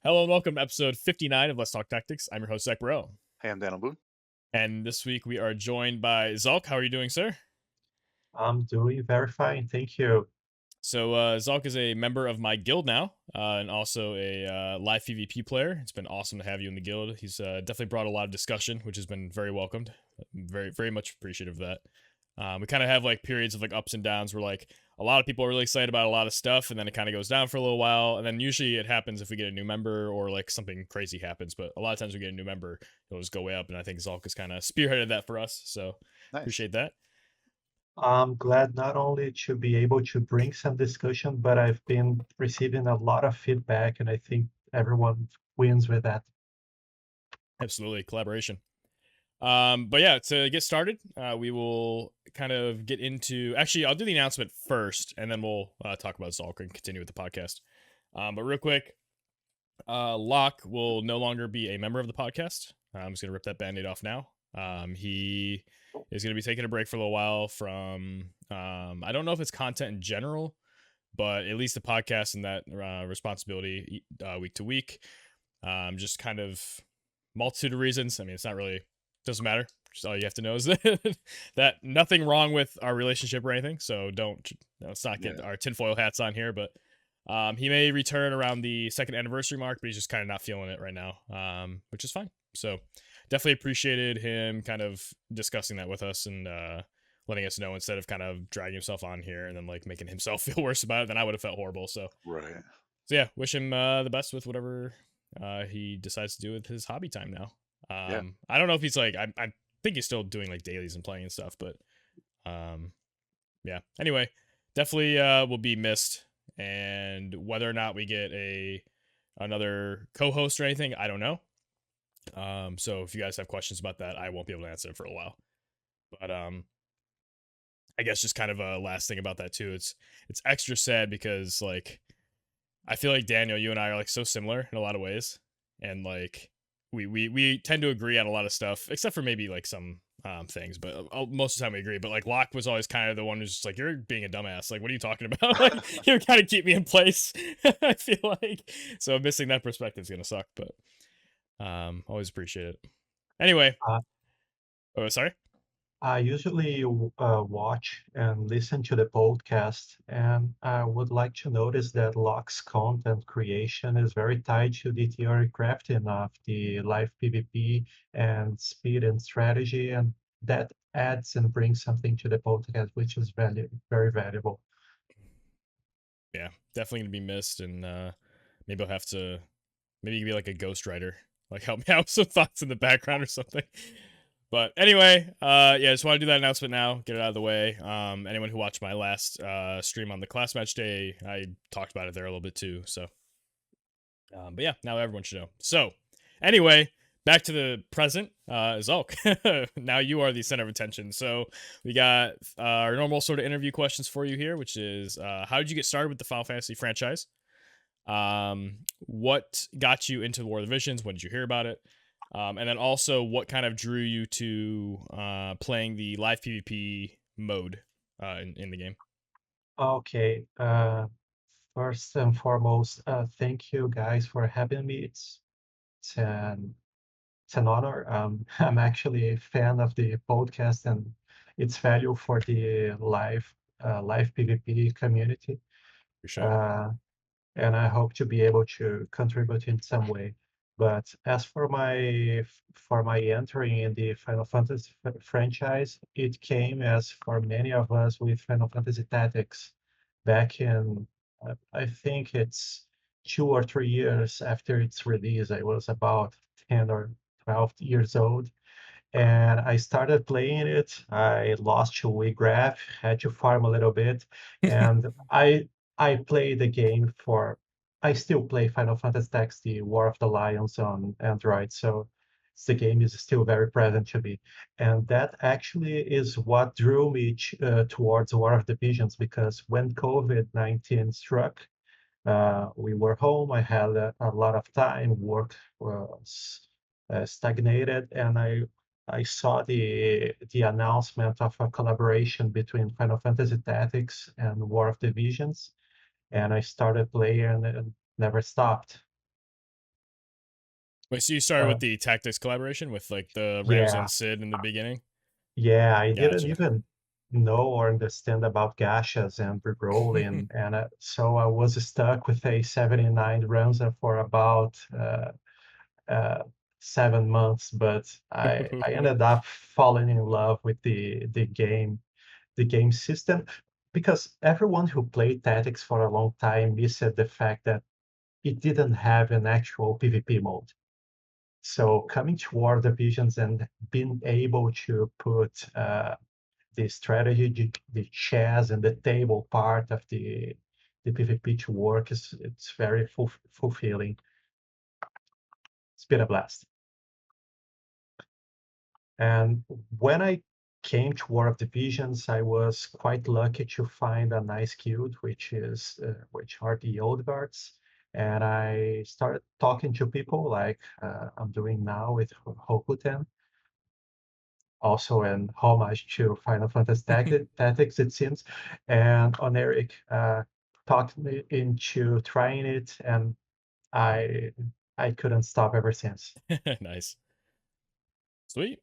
Hello and welcome to episode 59 of Let's Talk Tactics. I'm your host, Zach Burrell. Hey, I'm Daniel Boone. And this week we are joined by Zhalk. How are you doing, sir? I'm doing very fine, thank you. So, Zhalk is a member of my guild now and also a live PvP player. It's been awesome to have you in the guild. He's definitely brought a lot of discussion, which has been very welcomed. Very, very much appreciative of that. We kind of have like periods of like ups and downs where like a lot of people are really excited about a lot of stuff and then it kind of goes down for a little while. And then usually it happens if we get a new member or like something crazy happens. But a lot of times we get a new member, it'll just go way up. And I think Zhalk has kind of spearheaded that for us. So Nice. appreciate that. I'm glad not only to be able to bring some discussion, but I've been receiving a lot of feedback, and I think everyone wins with that. Absolutely. Collaboration. But yeah, to get started, we will kind of get into. Actually, I'll do the announcement first, and then we'll talk about Zalk and continue with the podcast. But real quick, Locke will no longer be a member of the podcast. I'm just gonna rip that band-aid off now. He is gonna be taking a break for a little while from. I don't know if it's content in general, but at least the podcast and that responsibility week to week. Just kind of multitude of reasons. I mean, it's not really doesn't matter. Just all you have to know is that nothing wrong with our relationship or anything. So don't let's not get our tinfoil hats on here. But he may return around the second anniversary mark, but he's just kind of not feeling it right now, which is fine. So definitely appreciated him kind of discussing that with us and letting us know instead of kind of dragging himself on here and then like making himself feel worse about it. Then I would have felt horrible. So Right. yeah, wish him the best with whatever he decides to do with his hobby time now. Yeah. I don't know if he's like I think he's still doing like dailies and playing and stuff, but yeah. Anyway, definitely will be missed, and whether or not we get another co-host or anything, I don't know. So if you guys have questions about that, I won't be able to answer it for a while. But I guess just kind of a last thing about that too. It's extra sad because like I feel like Daniel, you and I are like so similar in a lot of ways, and like we tend to agree on a lot of stuff, except for maybe like some things. But most of the time we agree. But like Locke was always kind of the one who's just like, "You're being a dumbass. Like, what are you talking about?" Like, you kind of keep me in place. I feel like so missing that perspective is gonna suck, but always appreciate it. Anyway, Uh, oh sorry. I usually watch and listen to the podcast, and I would like to notice that Locke's content creation is very tied to the theory crafting of the live PvP and speed and strategy, and that adds and brings something to the podcast, which is very valuable. Yeah, definitely gonna be missed, and maybe I'll have to maybe you can be like a ghostwriter, like help me out with some thoughts in the background or something. But anyway, yeah, just want to do that announcement now, get it out of the way. Anyone who watched my last stream on the class match day, I talked about it there a little bit too. So, but yeah, now everyone should know. So, anyway, back to the present. Zalk, now you are the center of attention. So we got our normal sort of interview questions for you here, which is how did you get started with the Final Fantasy franchise? What got you into War of the Visions? When did you hear about it? And then also, what kind of drew you to playing the live PvP mode in the game? Okay. First and foremost, thank you guys for having me. It's an it's an honor. I'm actually a fan of the podcast and its value for the live PvP community. Appreciate it. Uh, and I hope to be able to contribute in some way. But as for my entering in the Final Fantasy franchise, it came as for many of us with Final Fantasy Tactics back in I think it's 2 or 3 years after its release. I was about 10 or 12 years old, and I started playing it. I lost to Graph, had to farm a little bit, and I played the game for. I still play Final Fantasy Tactics, the War of the Lions on Android, so the game is still very present to me, and that actually is what drew me towards War of the Visions, because when COVID-19 struck, we were home. I had a lot of time. Work was stagnated, and I saw the announcement of a collaboration between Final Fantasy Tactics and War of the Visions, and I started playing and never stopped. Wait, so you started Uh, with the tactics collaboration with like the yeah, Ramses Sid in the beginning? yeah, I didn't Gotcha. even know or understand about gachas and rerolling, and so I was stuck with a 79 runs for about uh, 7 months. But I ended up falling in love with the game system, because everyone who played Tactics for a long time missed the fact that it didn't have an actual PvP mode. So coming toward the visions and being able to put the strategy, the chess, and the table part of the PvP to work is it's very fulfilling. It's been a blast. And when I came to War of Divisions, I was quite lucky to find a nice guild, which are the Old Guards. And I started talking to people like I'm doing now with Hokuten, also an homage to Final Fantasy Tactics, it seems. And on Eric talked me into trying it, and I I couldn't stop ever since. Nice. Sweet.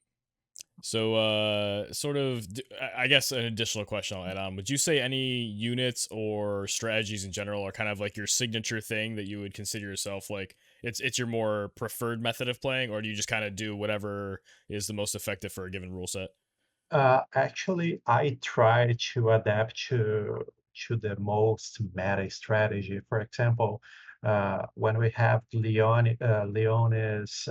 So, sort of, I guess an additional question I'll add on. Would you say any units or strategies in general are kind of like your signature thing that you would consider yourself like it's your more preferred method of playing, or do you just kind of do whatever is the most effective for a given rule set? Actually, I try to adapt to the most meta strategy. For example, when we have Leone's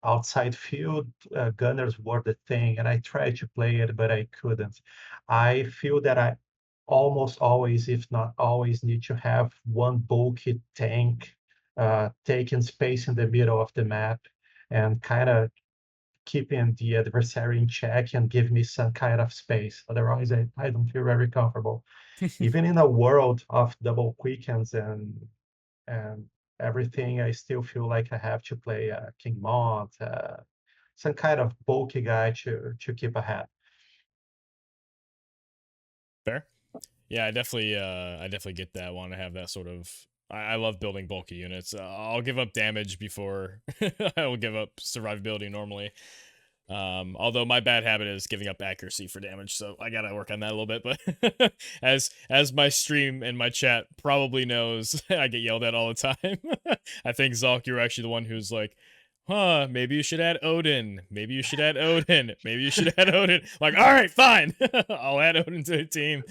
outside field, gunners were the thing, and I tried to play it, but I couldn't. I feel that I almost always, if not always, need to have one bulky tank taking space in the middle of the map and kind of keeping the adversary in check and give me some kind of space. Otherwise, I don't feel very comfortable. Even in a world of double quickens and everything, I still feel like I have to play King Mont, some kind of bulky guy to keep ahead. Fair. Yeah, I definitely get that. Want to have that sort of. I love building bulky units. I'll give up damage before I will give up survivability normally. Although my bad habit is giving up accuracy for damage, so I gotta work on that a little bit. But as my stream and my chat probably knows, I get yelled at all the time. I think Zhalk, you're actually the one who's like, "Huh? Maybe you should add Odin. Maybe you should add Odin. Maybe you should add Odin." Like, all right, fine, I'll add Odin to the team.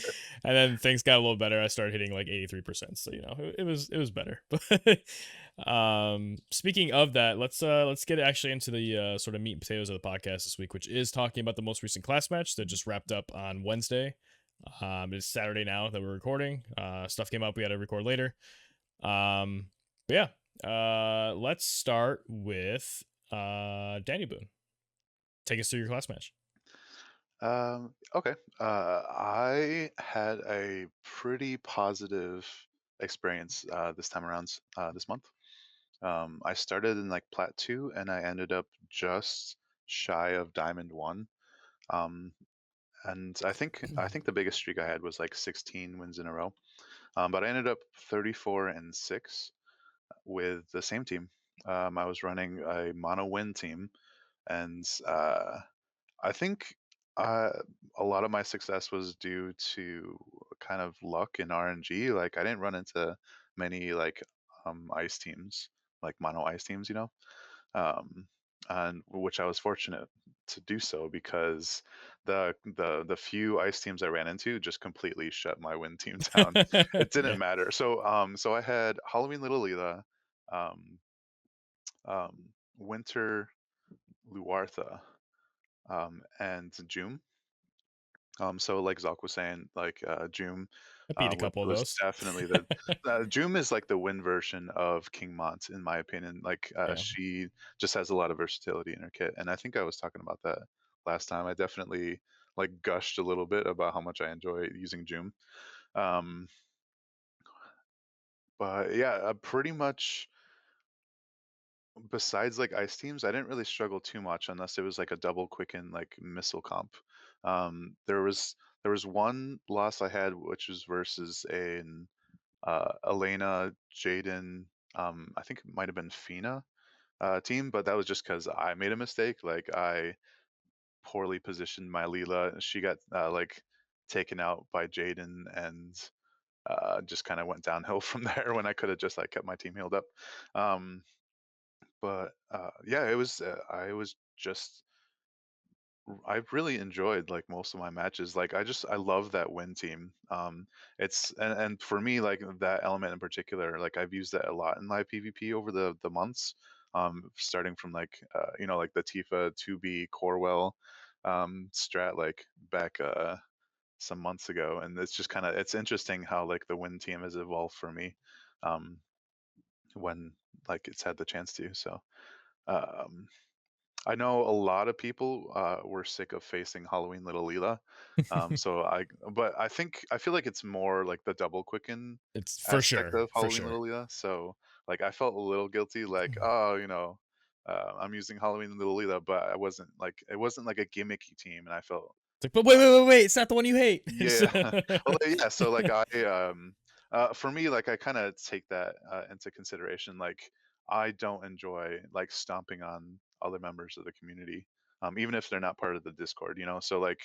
And then things got a little better. I started hitting like 83%, so it was better. But speaking of that, let's get actually into the sort of meat and potatoes of the podcast this week, which is talking about the most recent class match that just wrapped up on Wednesday. It's Saturday now that we're recording. Stuff came up, we had to record later. But yeah, let's start with Danny Boone. Take us through your class match. Okay. I had a pretty positive experience this time around, this month. I started in like Plat 2 and I ended up just shy of Diamond 1. Um, and I think the biggest streak I had was like 16 wins in a row. But I ended up 34 and 6 with the same team. I was running a mono win team, and I think uh, a lot of my success was due to kind of luck and RNG. Like I didn't run into many like ice teams, like mono ice teams, um, and which I was fortunate to do so because the few ice teams I ran into just completely shut my win team down. It didn't Yeah, matter. So I had Halloween Little Leela, um, Winter Luartha, and June. So like Zalk was saying, like Joom I beat a was, couple of was those. definitely the Joom is like the win version of King Mont in my opinion. Like Yeah. she just has a lot of versatility in her kit, and I think I was talking about that last time. I definitely like gushed a little bit about how much I enjoy using Joom. Um, but yeah, pretty much besides like ice teams, I didn't really struggle too much unless it was like a double quicken like missile comp. There was one loss I had which was versus an Elena, Jaden, I think it might have been Fina. team, but that was just because I made a mistake. Like I poorly positioned my Leela. She got like taken out by Jaden, and just kind of went downhill from there when I could have just like kept my team healed up. Um, but yeah, it was. I was just. I really enjoyed like most of my matches. Like I love that win team. It's and for me like that element in particular, like I've used that a lot in live PvP over the months. Starting from like like the Tifa 2B Corwell strat like back some months ago, and it's just kind of it's interesting how like the win team has evolved for me um when like it's had the chance to. So um I know a lot of people were sick of facing Halloween Little Leela. But I feel like it's more like the double quicken It's for aspect sure, of for Halloween sure. Little Leela. So like I felt a little guilty, like oh, I'm using Halloween Little Leela, but I wasn't like it wasn't like a gimmicky team, and I felt It's like, but wait, uh, wait, wait, wait! It's not the one you hate. yeah. Well, yeah. So like for me, like I kind of take that into consideration. Like I don't enjoy like stomping on other members of the community, even if they're not part of the Discord. So like,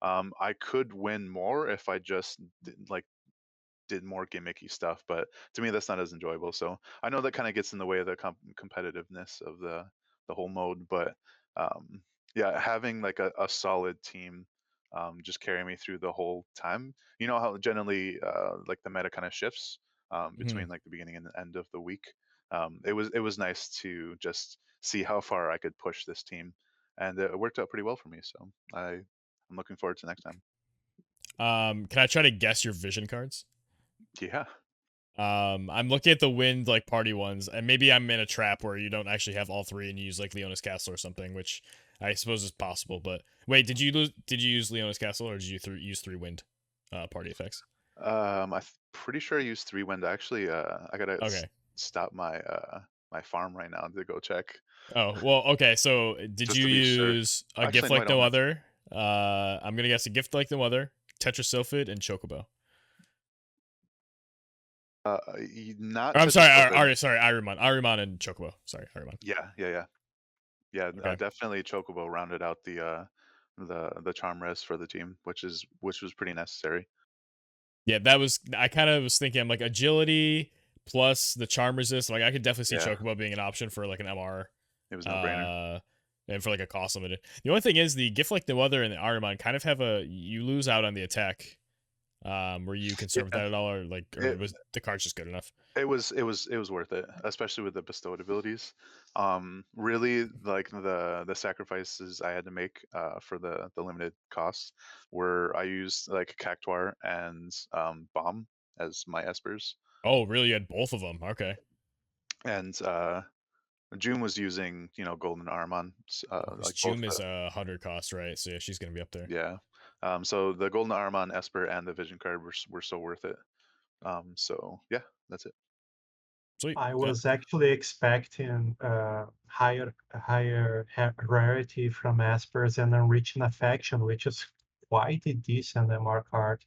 I could win more if I just did more gimmicky stuff, but to me that's not as enjoyable. So I know that kind of gets in the way of the competitiveness of the whole mode, but um, yeah, having like a solid team just carry me through the whole time. You know how generally like the meta kind of shifts between Mhm. like the beginning and the end of the week. It was nice to just see how far I could push this team, and it worked out pretty well for me. So I'm looking forward to next time. Can I try to guess your vision cards? Yeah. I'm looking at the wind like party ones, and maybe I'm in a trap where you don't actually have all three and you use like Leona's Castle or something, which I suppose is possible. But wait, did you use Leona's Castle or did you use three wind party effects? Pretty sure I used three wind. Actually, I gotta Okay. stop my farm right now to go check Oh well, okay. So did just you to be sure. use a Actually, gift I might like no don't have to. other? I'm gonna guess a gift like no other, Tetrasylphid, and Chocobo. Not Or, I'm sorry, Tetrasylphid. sorry, Arimon and Chocobo. Sorry, Arimon. Yeah, yeah, yeah, yeah. Okay. Definitely Chocobo rounded out the charm res for the team, which was pretty necessary. Yeah, that was. I kind of was thinking, I'm like agility plus the charm resist. Like I could definitely see Yeah, Chocobo being an option for like an MR, it was no brainer. uh, and for like a cost limited. The only thing is the gift like no other and the Arimon kind of have a you lose out on the attack. Were you concerned with Yeah, that at all, or like, or it was the card just good enough? it was worth it, especially with the bestowed abilities. Really, like the sacrifices I had to make for the limited costs were I used like Cactuar and Bomb as my espers, Oh, really? You had both of them? Okay. and June was using Golden Armon, Because like both Jum the is a 100 cost, right? So yeah, she's gonna be up there. yeah. So the Golden Armon Esper and the Vision card were so worth it. So yeah, that's it. Sweet. I Yeah. was actually expecting rarity from Aspers and Enriching Affection, which is quite a decent MR card.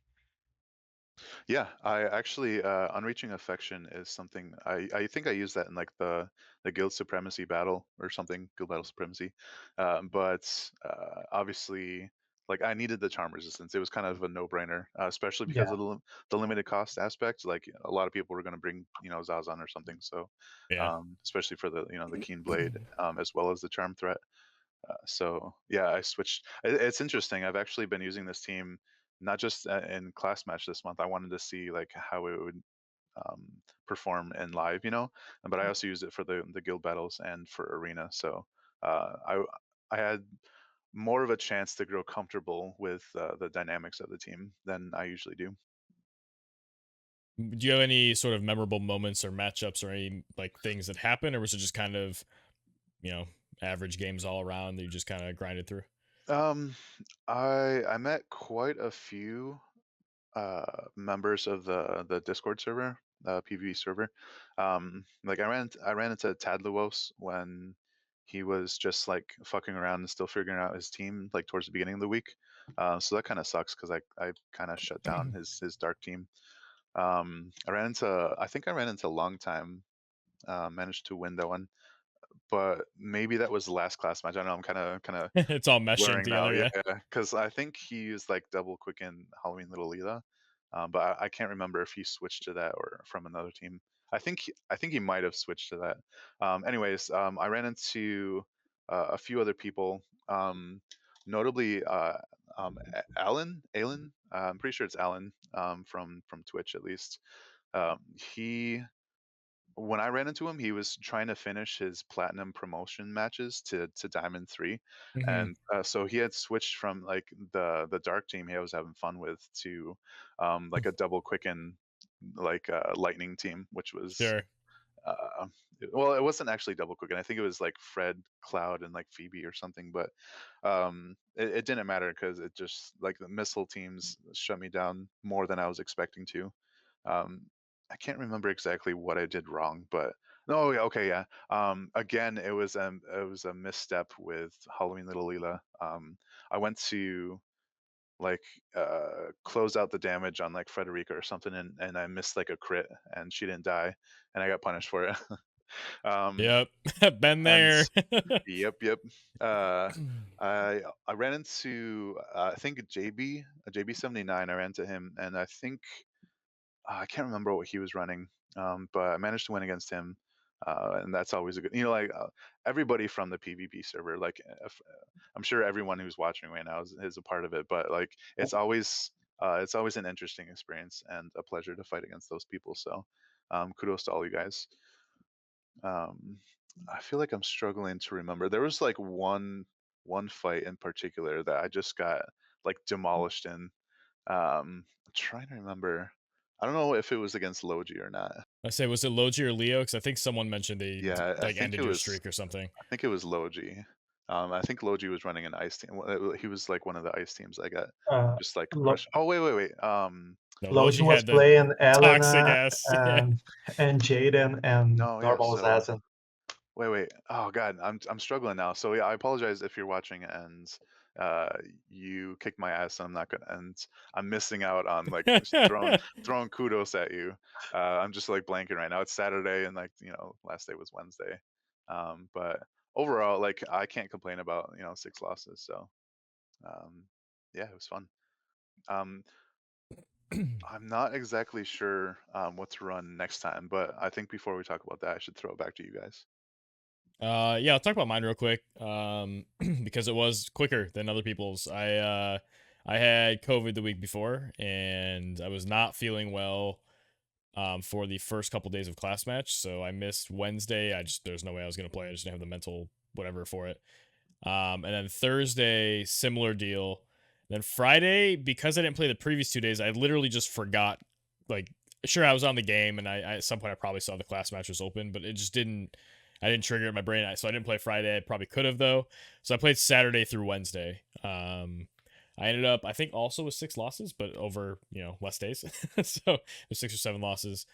Yeah, I actually unreaching affection is something I think I used that in like the guild supremacy battle or something, guild battle supremacy. But obviously, like I needed the charm resistance. It was kind of a no-brainer, especially because Yeah, of the limited cost aspect. Like a lot of people were going to bring Zazan or something. So Yeah. especially for the keen blade as well as the charm threat. So yeah, I switched. It's interesting. I've actually been using this team not just in class match this month. I wanted to see like how it would um, perform in live, but I also used it for the guild battles and for arena. So I had more of a chance to grow comfortable with the dynamics of the team than I usually do. Do you have any sort of memorable moments or matchups or any like things that happen, or was it just kind of you know average games all around that you just kind of grinded through? Um, I met quite a few members of the Discord server, PvE server. Like I ran into Tadluos when he was just like fucking around and still figuring out his team like towards the beginning of the week. So that kind of sucks because I kind of shut down his dark team. I think I ran into long time. Managed to win that one, but maybe that was the last class match. I don't know. I'm kind of It's all meshing blurring now. together. Yeah. Yeah, because I think he used like double quick in Halloween Little Leela, but I can't remember if he switched to that or from another team. I think he might have switched to that. Anyways, I ran into a few other people, notably Alan. I'm pretty sure it's Alan from Twitch at least. He When I ran into him, he was trying to finish his platinum promotion matches to Diamond 3, Hmm. and so he had switched from like the dark team he was having fun with to like a double quicken like lightning team, which was Sure. uh, well, it wasn't actually double quicken. I think it was like Fred, Cloud, and like Phoebe or something. But it didn't matter because it just like the missile teams shut me down more than I was expecting to. Um, I can't remember exactly what I did wrong, but no, yeah, okay, yeah. Again, it was a misstep with Halloween Little Leela. I went to like close out the damage on like Frederica or something, and I missed like a crit, and she didn't die, and I got punished for it. um, Yep. Been and there. yep. Uh, I ran into I think JB79. I ran into him, and I think I can't remember what he was running, but I managed to win against him, and that's always a good. Like everybody from the PvP server, like I'm sure everyone who's watching right now is a part of it. But like it's always an interesting experience and a pleasure to fight against those people. So kudos to all you guys. Um, I feel like I'm struggling to remember. There was like one fight in particular that I just got like demolished in. I'm trying to remember. I don't know if it was against Logi or not. I say, was it Logi or Leo? Because I think someone mentioned they Yeah, like ended your streak or something. I think it was Logi. I think Logi was running an ice team. He was like one of the ice teams I got Uh, just like Lo- crushed. Oh wait. No, Logi Logi was had the playing toxic Elena ass. Yeah. and Jaden and No, yeah. normal So Zazen. wait. Oh God, I'm struggling now. So yeah, I apologize if you're watching and uh you kicked my ass. And I'm not gonna, and I'm missing out on like just throwing kudos at you. I'm just like blanking right now. It's Saturday, and like last day was Wednesday. But overall, like I can't complain about 6 losses. So um, yeah, it was fun. Um, I'm not exactly sure what to run next time, but I think before we talk about that, I should throw it back to you guys. Yeah, I'll talk about mine real quick. Because it was quicker than other people's. I had COVID the week before, and I was not feeling well for the first couple days of class match, so I missed Wednesday. There's no way I was gonna play. I just didn't have the mental whatever for it. And then Thursday, similar deal. Then Friday, because I didn't play the previous 2 days, I literally just forgot. Like, sure, I was on the game, and I at some point I probably saw the class match was open, but it just didn't. I didn't trigger it in my brain, so I didn't play Friday. I probably could have though. So I played Saturday through Wednesday. I ended up, I think, also with 6 losses, but over less days. So there's 6 or 7 losses.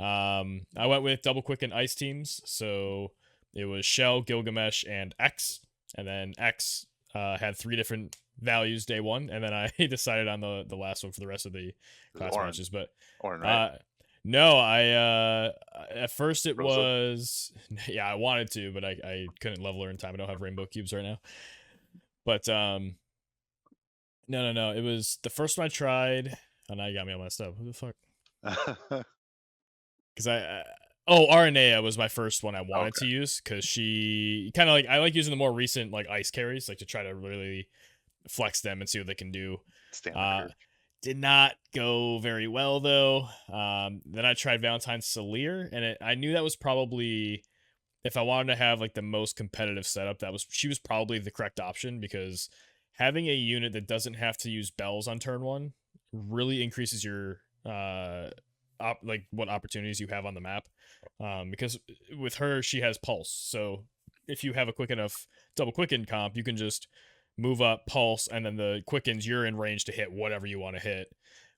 I went with double quick and ice teams, so it was Shell, Gilgamesh, and X, and then X had 3 different values day one, and then I decided on the last one for the rest of the It was class Orin. matches. But Orin, right? no, I at first it Rosa? was yeah, I wanted to, but I couldn't level her in time. I don't have rainbow cubes right now. But no, it was the first one I tried. Oh, now you got me all messed up. Who the fuck? Because RNA was my first one I wanted to use, because she kind of like, I like using the more recent like ice carries, like to try to really flex them and see what they can do. Stand the curve. Did not go very well though. Then I tried Valentine's Salir, and I knew that was probably, if I wanted to have like the most competitive setup, she was probably the correct option, because having a unit that doesn't have to use bells on turn one really increases your like what opportunities you have on the map. Because with her, she has pulse, so if you have a quick enough double quicken comp, you can just move up, pulse, and then the quickens, you're in range to hit whatever you want to hit,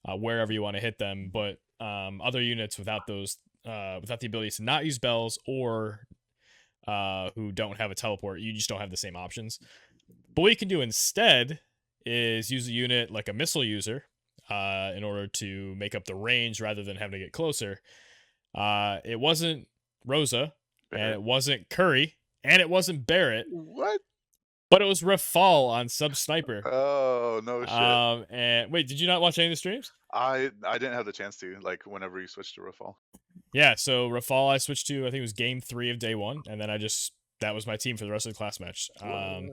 wherever you want to hit them. But other units without those, without the ability to not use bells, or who don't have a teleport, you just don't have the same options. But what you can do instead is use a unit like a missile user in order to make up the range rather than having to get closer. It wasn't Rosa, and it wasn't Curry, and it wasn't Barrett, What? but it was Rafal on Sub Sniper. Oh, no shit. And wait, did you not watch any of the streams? I didn't have the chance to, like, whenever you switched to Rafal. Yeah, so Rafal I switched to, I think it was game 3 of day 1, and then that was my team for the rest of the class match. What?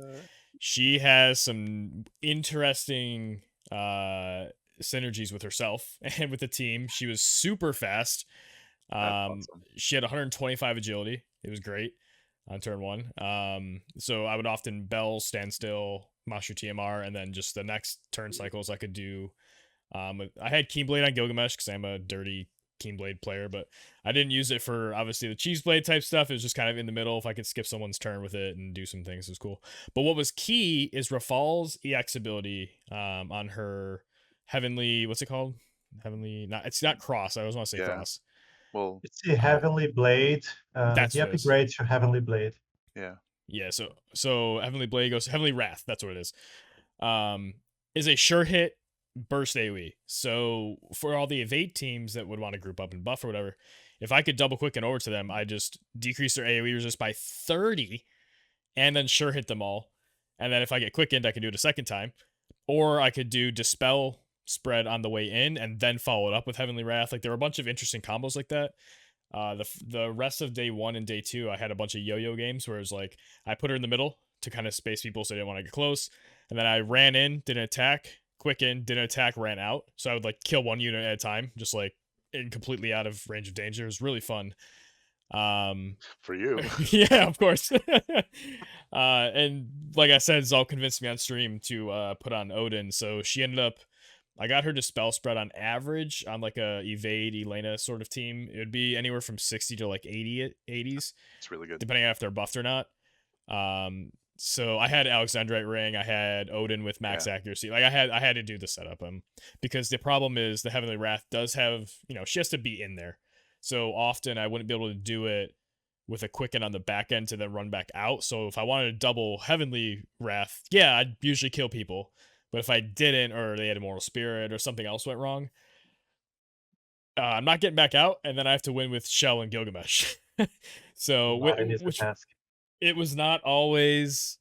She has some interesting synergies with herself and with the team. She was super fast. That's awesome. She had 125 agility. It was great on turn 1. So I would often bell, stand still, Mashu TMR, and then just the next turn cycles I could do. I had Keenblade on Gilgamesh because I'm a dirty Keenblade player, but I didn't use it for obviously the Cheeseblade type stuff. It was just kind of in the middle. If I could skip someone's turn with it and do some things, it was cool. But what was key is Rafal's EX ability on her Heavenly, what's it called? Heavenly, it's not Cross. I always want to say Yeah. Cross. Well, It's the Heavenly Blade. That's The what it is. upgrade to Heavenly Blade. yeah. Yeah, so Heavenly Blade goes Heavenly Wrath. That's what it is. Is a sure hit burst AoE. So for all the evade teams that would want to group up and buff or whatever, if I could double quicken over to them, I just decrease their AoE resist by 30 and then sure hit them all. And then if I get quickened, I can do it a second time. Or I could do Dispel spread on the way in and then follow it up with Heavenly Wrath. Like there were a bunch of interesting combos like that. The rest of day 1 and day 2, I had a bunch of yo-yo games where it was like I put her in the middle to kind of space people so they didn't want to get close. And then I ran in, did an attack, quicken, did an attack, ran out. So I would like kill one unit at a time, just like in completely out of range of danger. It was really fun. For you. Yeah, of course. And like I said, Zhalk convinced me on stream to put on Odin. So she ended up, I got her to spell spread on average on like a evade Elena sort of team. It would be anywhere from 60 to like 80s, It's really good. depending on if they're buffed or not. So I had Alexandrite Ring, I had Odin with max accuracy. Like I had to do the setup because the problem is the Heavenly Wrath does have, she has to be in there. So often I wouldn't be able to do it with a quicken on the back end to then run back out. So if I wanted to double Heavenly Wrath, yeah, I'd usually kill people. But if I didn't, or they had a Immortal Spirit, or something else went wrong, I'm not getting back out, and then I have to win with Shell and Gilgamesh. So, Not an easy which task. it was not always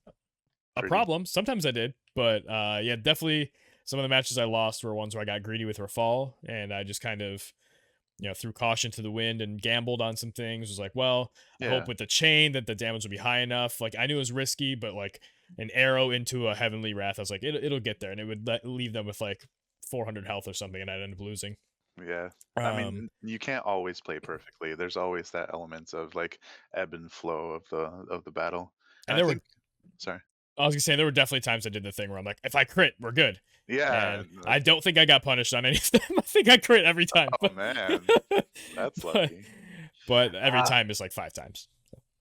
a Pretty. problem. Sometimes I did, but yeah, definitely some of the matches I lost were ones where I got greedy with Rafal, and I just kind of, threw caution to the wind and gambled on some things. It was like, well, I hope with the chain that the damage would be high enough. Like I knew it was risky, but like an arrow into a Heavenly Wrath, I was like, it'll get there, and it would leave them with like 400 health or something, and I'd end up losing. Yeah. I mean, you can't always play perfectly. There's always that element of like ebb and flow of the battle. And there were, sorry. I was gonna say there were definitely times I did the thing where I'm like, if I crit, we're good. Yeah. And I don't think I got punished on any of them. I think I crit every time. Oh man, that's lucky. But every time is like 5 times.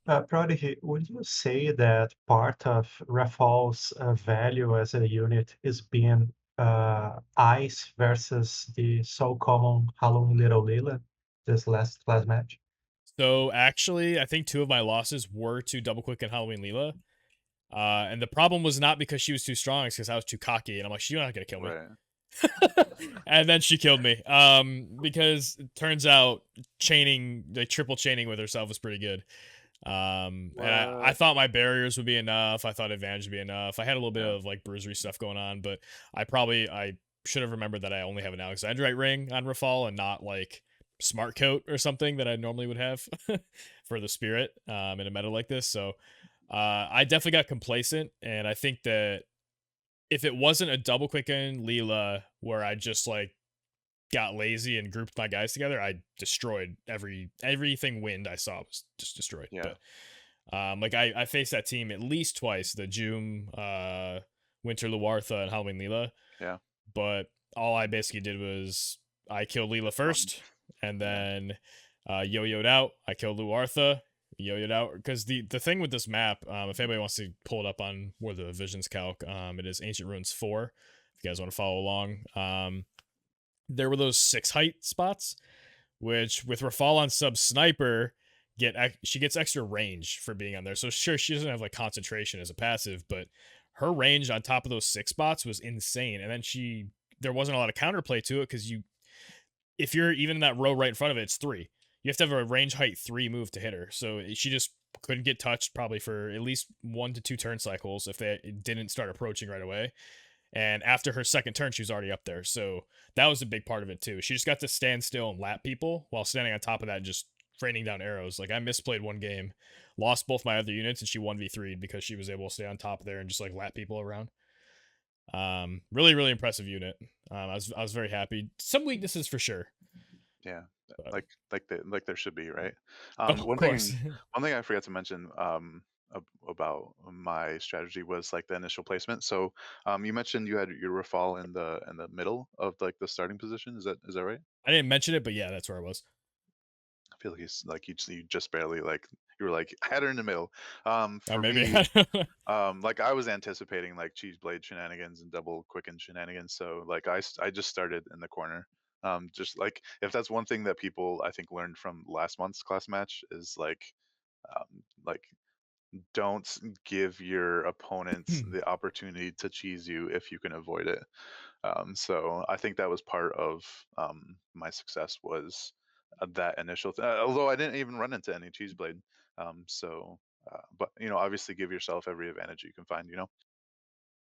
Prodijee, would you say that part of Rafal's value as a unit is being ice versus the so common Halloween Little Leela this last class match? So actually, I think 2 of my losses were to Double Quick and Halloween Leela. And the problem was not because she was too strong, it's because I was too cocky, and I'm like, she's not gonna kill me. Right. And then she killed me. Because it turns out the triple chaining with herself was pretty good. And I thought my barriers would be enough. I thought advantage would be enough. I had a little bit of like bruisery stuff going on, but I should have remembered that I only have an Alexandrite ring on Rafal and not like Smart Coat or something that I normally would have for the spirit in a meta like this. So I definitely got complacent, and I think that if it wasn't a double quicken Leela where I just like got lazy and grouped my guys together, I destroyed everything wind I saw was just destroyed. Yeah. But like I faced that team at least twice, the Joom, Winter Luartha, and Halloween Leela. Yeah. But all I basically did was I killed Leela first, and then yo-yoed out. I killed Luartha, yo-yoed out. Because the thing with this map, if anybody wants to pull it up on where the Visions calc, it is Ancient Ruins 4. If you guys want to follow along. There were those 6 height spots, which with Rafal on Sub Sniper, she gets extra range for being on there. So sure, she doesn't have like concentration as a passive, but her range on top of those 6 spots was insane. And then there wasn't a lot of counterplay to it because if you're even in that row right in front of it, it's 3. You have to have a range height 3 move to hit her. So she just couldn't get touched probably for at least 1 to 2 turn cycles if they didn't start approaching right away. And after her second turn, she was already up there. So that was a big part of it too. She just got to stand still and lap people while standing on top of that and just raining down arrows. Like I misplayed one game, lost both my other units, and she 1v3'd because she was able to stay on top of there and just like lap people around. Really, really impressive unit. I was very happy. Some weaknesses for sure. Yeah, But, like there should be, right? oh, of course. One thing I forgot to mention about my strategy was like the initial placement. So you mentioned you had your Rafal in the middle of like the starting position. Is that right? I didn't mention it, but yeah, that's where I was. I feel like he's like you just barely like you were like I had her in the middle. Or For maybe. me, like I was anticipating like cheese blade shenanigans and double quicken shenanigans. So like I just started in the corner. Just like if that's one thing that people I think learned from last month's class match is like don't give your opponents the opportunity to cheese you if you can avoid it. So I think that was part of my success was that initial. Although I didn't even run into any cheese blade. So, but obviously give yourself every advantage you can find.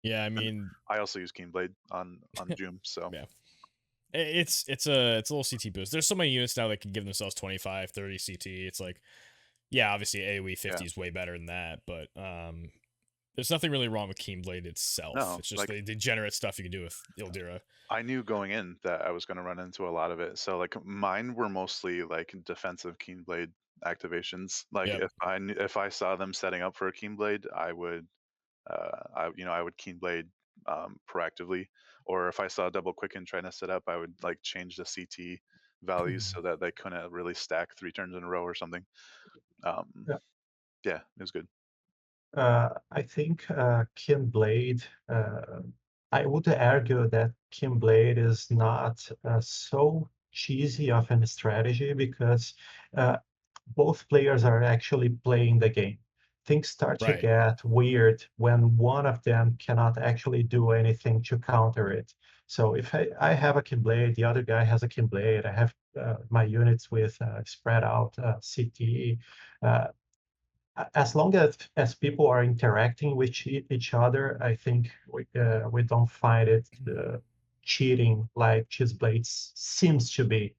Yeah, I And mean, I also use Keen Blade on Joom. So yeah. It's a little CT boost. There's so many units now that can give themselves 25, 30 CT. It's like, yeah, obviously AoE 50 yeah, is way better than that, but there's nothing really wrong with Keenblade itself. no, It's just like the degenerate stuff you can do with Ildira. I knew going in that I was going to run into a lot of it. So like mine were mostly like defensive Keen Blade activations. Like Yep. if I saw them setting up for a Keen Blade, I would I would Keen Blade proactively, or if I saw double quicken trying to set up, I would like change the CT values so that they couldn't really stack 3 turns in a row or something. Um, Yeah. yeah, it was good. I think Kin Blade, I would argue that Kin Blade is not so cheesy of a strategy because uh, both players are actually playing the game. Things start to Right. get weird when one of them cannot actually do anything to counter it. So if I have a Kin Blade, the other guy has a Kin Blade, I have my units with spread out CT. Uh, as long as people are interacting with each other, I think we don't find it cheating like Cheese Blades seems to be.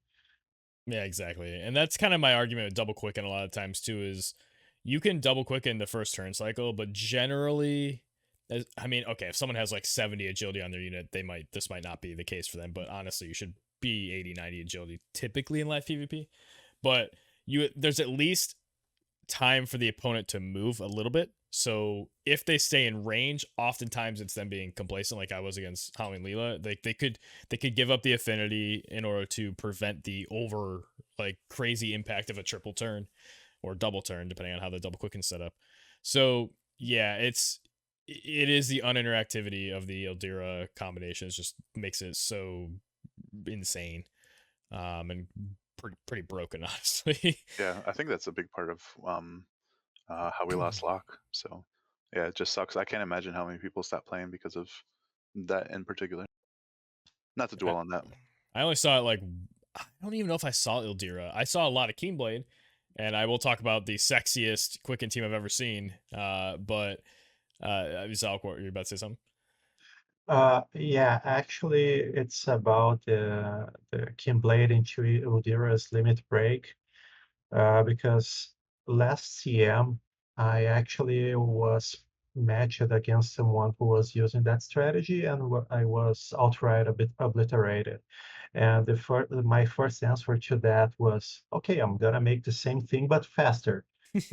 Yeah, exactly. And that's kind of my argument with double quicken a lot of times too is you can double quicken the first turn cycle, but generally I mean, okay, if someone has like 70 agility on their unit, this might not be the case for them, but honestly, you should be 80, 90 agility typically in live PvP. But there's at least time for the opponent to move a little bit. So if they stay in range, oftentimes it's them being complacent, like I was against Halloween Leela. They could give up the affinity in order to prevent the over like crazy impact of a triple turn or double turn, depending on how the double quicken set up. So yeah, it is the uninteractivity of the Ildira combinations just makes it so insane. And pretty broken, honestly. Yeah, I think that's a big part of how we lost Locke. So yeah, it just sucks. I can't imagine how many people stopped playing because of that in particular. Not to I, dwell on that. I only saw it like I don't even know if I saw Ildira. I saw a lot of Keenblade, and I will talk about the sexiest Quicken team I've ever seen. But Zhalk, what were you about to say something? Yeah, actually, it's about the Kin Blade into Udira's limit break. Because last CM, I actually was matched against someone who was using that strategy, and I was outright a bit obliterated. And my first answer to that was, okay, I'm gonna make the same thing but faster.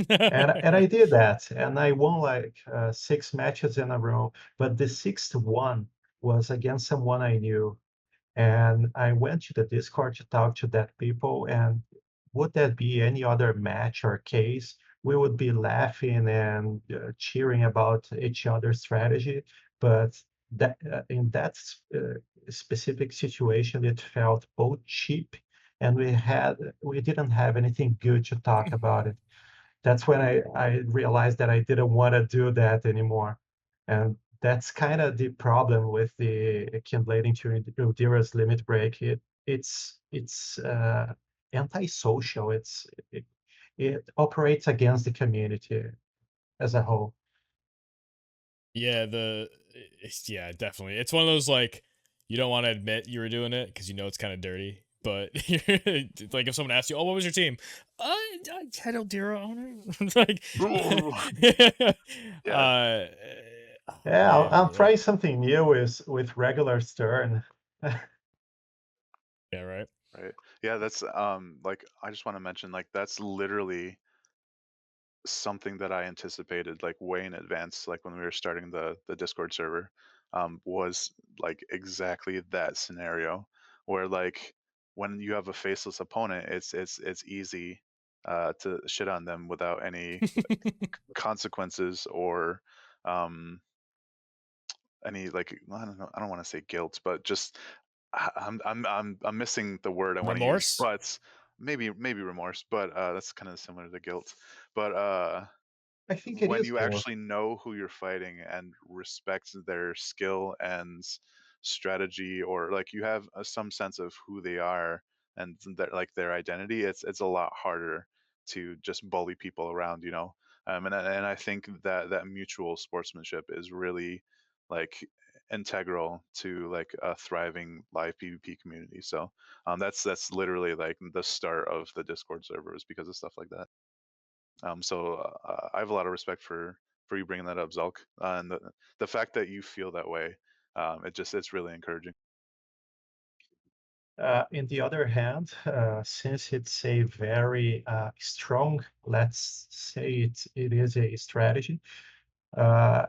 And I did that, and I won like 6 matches in a row. But the sixth one was against someone I knew, and I went to the Discord to talk to that people, and would that be any other match or case, we would be laughing and cheering about each other's strategy. But that in that specific situation, it felt both cheap, and we didn't have anything good to talk about it. That's when I realized that I didn't want to do that anymore. And that's kind of the problem with the accumulating to Udira's limit break. It's antisocial. It, it operates against the community as a whole. Yeah, yeah, definitely. It's one of those like you don't want to admit you were doing it because you know it's kind of dirty. But like if someone asks you, "Oh, what was your team?" Title Dira owner. It's like, Ooh, yeah, uh, Yeah, man, I'm trying something new with regular Stern. yeah, right. right. Yeah, that's like I just want to mention like that's literally something that I anticipated like way in advance, like when we were starting the Discord server, was like exactly that scenario where like when you have a faceless opponent, it's easy to shit on them without any consequences or um any like I don't know, I don't want to say guilt, but just I'm missing the word I want to use, Remorse? but maybe remorse, but that's kind of similar to guilt. But I think it when is you more. actually know who you're fighting and respect their skill and strategy, or like you have some sense of who they are and like their identity, it's a lot harder to just bully people around, you know. And I think that that mutual sportsmanship is really like integral to like a thriving live PvP community. So that's literally like the start of the Discord servers because of stuff like that. So I have a lot of respect for you bringing that up, Zalk, and the fact that you feel that way. It's really encouraging. In the other hand, since it's a very strong, let's say it is a strategy, uh,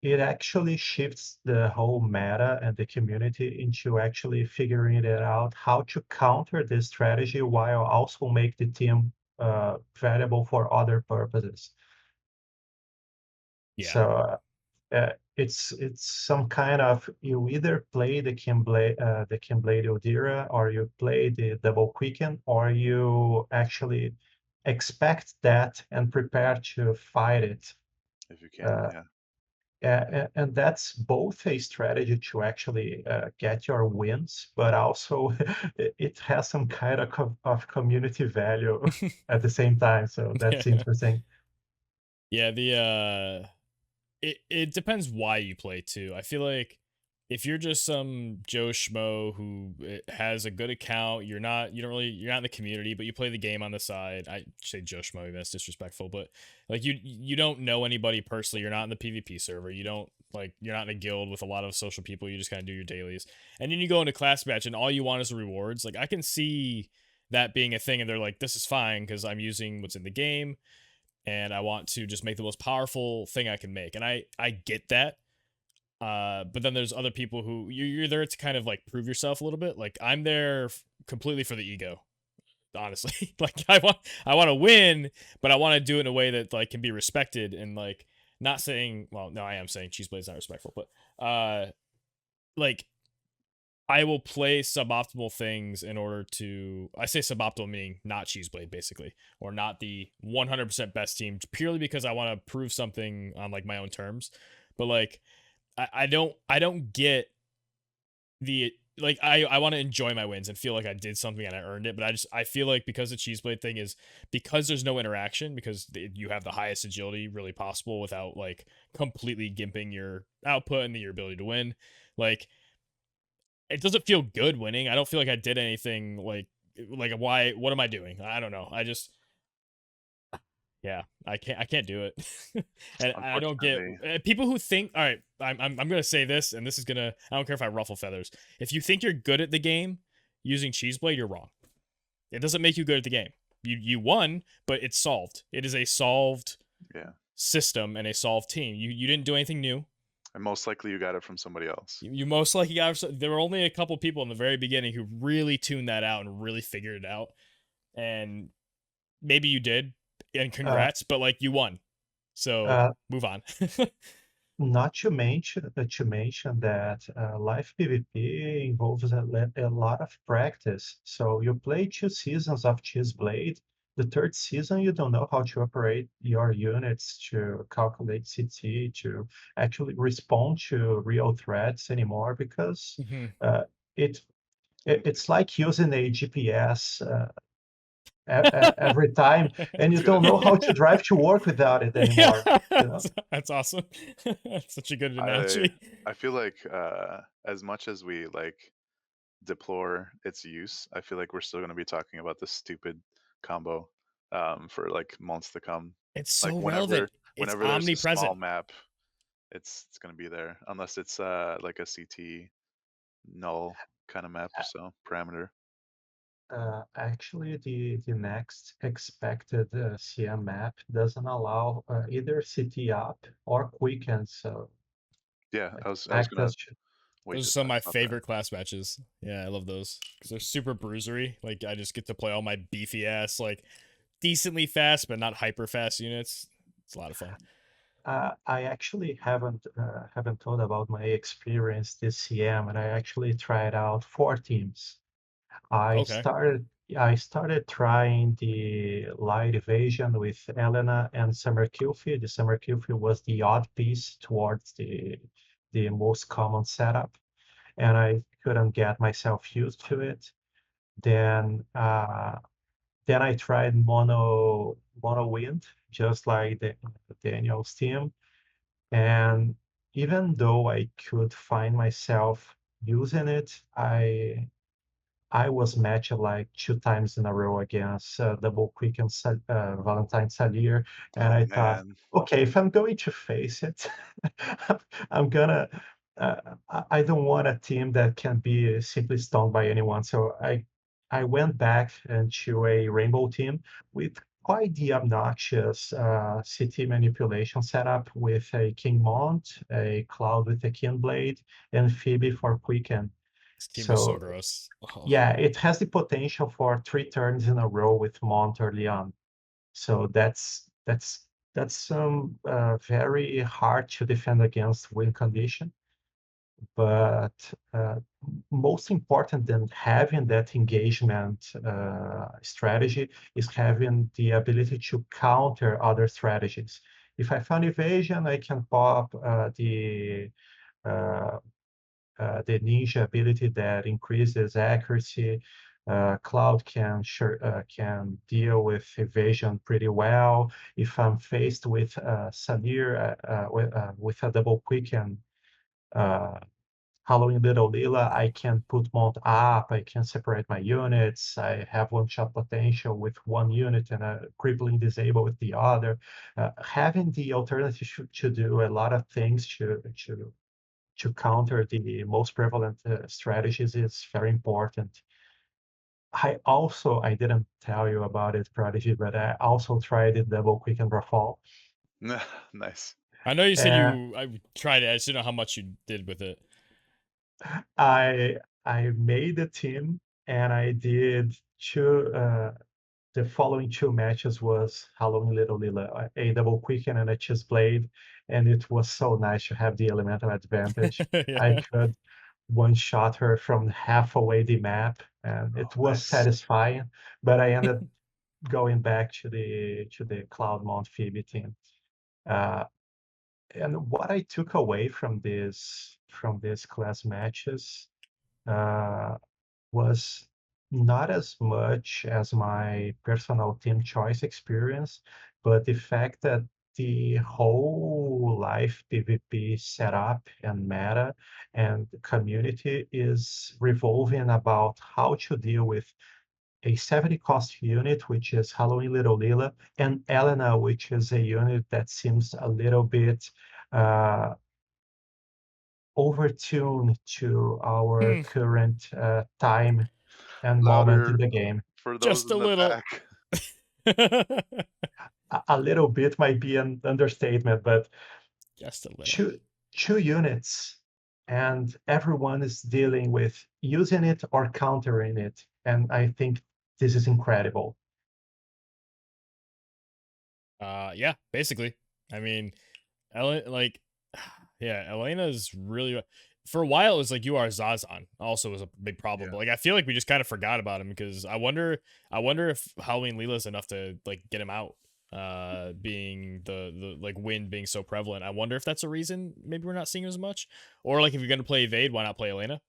it actually shifts the whole meta and the community into actually figuring it out how to counter this strategy while also make the team valuable for other purposes. Yeah. So it's some kind of you either play the Kimblade Odira or you play the double quicken or you actually expect that and prepare to fight it. If you can, Uh, yeah. and that's both a strategy to actually get your wins, but also it has some kind of community value at the same time. So that's interesting. Yeah, it depends why you play too. I feel like if you're just some Joe Schmo who has a good account, you're not in the community, but you play the game on the side. I say Joe Schmo, even that's disrespectful, but like you don't know anybody personally. You're not in the PvP server. You don't like you're not in a guild with a lot of social people. You just kind of do your dailies, and then you go into class match, and all you want is the rewards. Like I can see that being a thing, and they're like, this is fine because I'm using what's in the game and I want to just make the most powerful thing I can make. And I get that. But then there's other people who you're there to kind of like prove yourself a little bit. Like I'm there completely for the ego, honestly. Like I want to win, but I want to do it in a way that like can be respected and like not saying, well, no, I am saying Cheese Blade's not respectful, but like I will play suboptimal things in order to. I say suboptimal meaning not Cheeseblade, basically, or not the 100% best team, purely because I want to prove something on like my own terms. But like, I don't get the like. I want to enjoy my wins and feel like I did something and I earned it. But I feel like because the Cheeseblade thing is because there's no interaction because you have the highest agility really possible without like completely gimping your output and your ability to win. Like it doesn't feel good winning. I don't feel like I did anything like why what am I doing? I don't know. I just yeah, I can't do it. And I don't get Unfortunately, people who think all right, I'm going to say this and this is going to I don't care if I ruffle feathers. If you think you're good at the game using Cheeseblade, you're wrong. It doesn't make you good at the game. You won, but it's solved. It is a solved yeah. system and a solved team. You didn't do anything new. And most likely you got it from somebody else. You most likely got. There were only a couple people in the very beginning who really tuned that out and really figured it out. And maybe you did, and Uh, congrats. But like you won, so uh, move on. Not to mention that live PvP involves a lot of practice. So you play 2 seasons of Cheeseblade. The third season, you don't know how to operate your units to calculate CT, to actually respond to real threats anymore because Mhm. uh, it it's like using a GPS every time, and you It's gonna don't know be. how to drive to work without it Yeah, anymore. You know. that's awesome. That's such a good I analogy. I feel like as much as we like deplore its use, I feel like we're still gonna be talking about this stupid combo for like months to come. It's Like so relevant. whenever It's there's a small omnipresent. map, it's gonna be there unless it's like a CT null kind of map, so parameter. Actually, the next expected CM map doesn't allow either CT up or quicken, so Yeah, I was expect gonna us to. wait Those are to some of talk my about that. favorite class matches. Yeah, I love those because they're super bruisery. Like I just get to play all my beefy ass, like decently fast but not hyper fast units. It's a lot of fun. I actually haven't thought about my experience this CM, and I actually tried out 4 teams. I Okay, started I started trying the light evasion with Elena and Summer Kilfi. The Summer Kilfi was the odd piece towards the most common setup, and I couldn't get myself used to it. Then then I tried mono wind, just like the Daniel's team. And even though I could find myself using it, I was matched like 2 times in a row against Double Quick and Valentine Salier, and Oh I thought, man. okay, if I'm going to face it, I'm gonna. I don't want a team that can be simply stoned by anyone. So I went back into a Rainbow team with quite the obnoxious CT manipulation setup with a King Mont, a Cloud with a King Blade, and Phoebe for Quicken. this team is so So gross. Oh, yeah, it has the potential for 3 turns in a row with Mont early on. So that's some very hard to defend against win condition. But most important than having that engagement strategy is having the ability to counter other strategies. If I found evasion, I can pop uh, the ninja ability that increases accuracy. Cloud can deal with evasion pretty well. If I'm faced with Samir with a double quick and uh, Halloween Little Lila, I can put mount up. I can separate my units. I have one-shot potential with one unit and a crippling disable with the other. Having the alternative to do a lot of things to counter the most prevalent strategies is very important. I didn't tell you about it, Prodigy, but I also tried it double quick and fall. Nice. I know you said Uh, I tried it. I just didn't know how much you did with it. I made a team and I did two. The following 2 matches was Halloween Little Lila, a double quicken and a chess blade, and it was so nice to have the elemental advantage. I Yeah. could one-shot her from half away the map, and Oh, it was nice. satisfying. But I ended going back to the Cloudmont Phoebe team. Uh, and what I took away from these class matches uh, was not as much as my personal team choice experience, but the fact that the whole life PvP setup and meta and community is revolving about how to deal with a 70 cost unit, which is Halloween Little Lila, and Elena, which is a unit that seems a little bit uh, overtuned to our Hmm, current time and moment in Louder the game. for those just a in the little. back. A little bit might be an understatement, but Just a little. two two units, and everyone is dealing with using it or countering it, and I think this is incredible. Yeah, basically. I mean, like, yeah, Elena's really. For a while, it was like you are Zazan. Also, was a big problem. But Yeah. like, I feel like we just kind of forgot about him because I wonder if Halloween Leela's enough to like get him out. Being the like wind being so prevalent, I wonder if that's a reason. Maybe we're not seeing him as much, or like if you're gonna play evade, why not play Elena?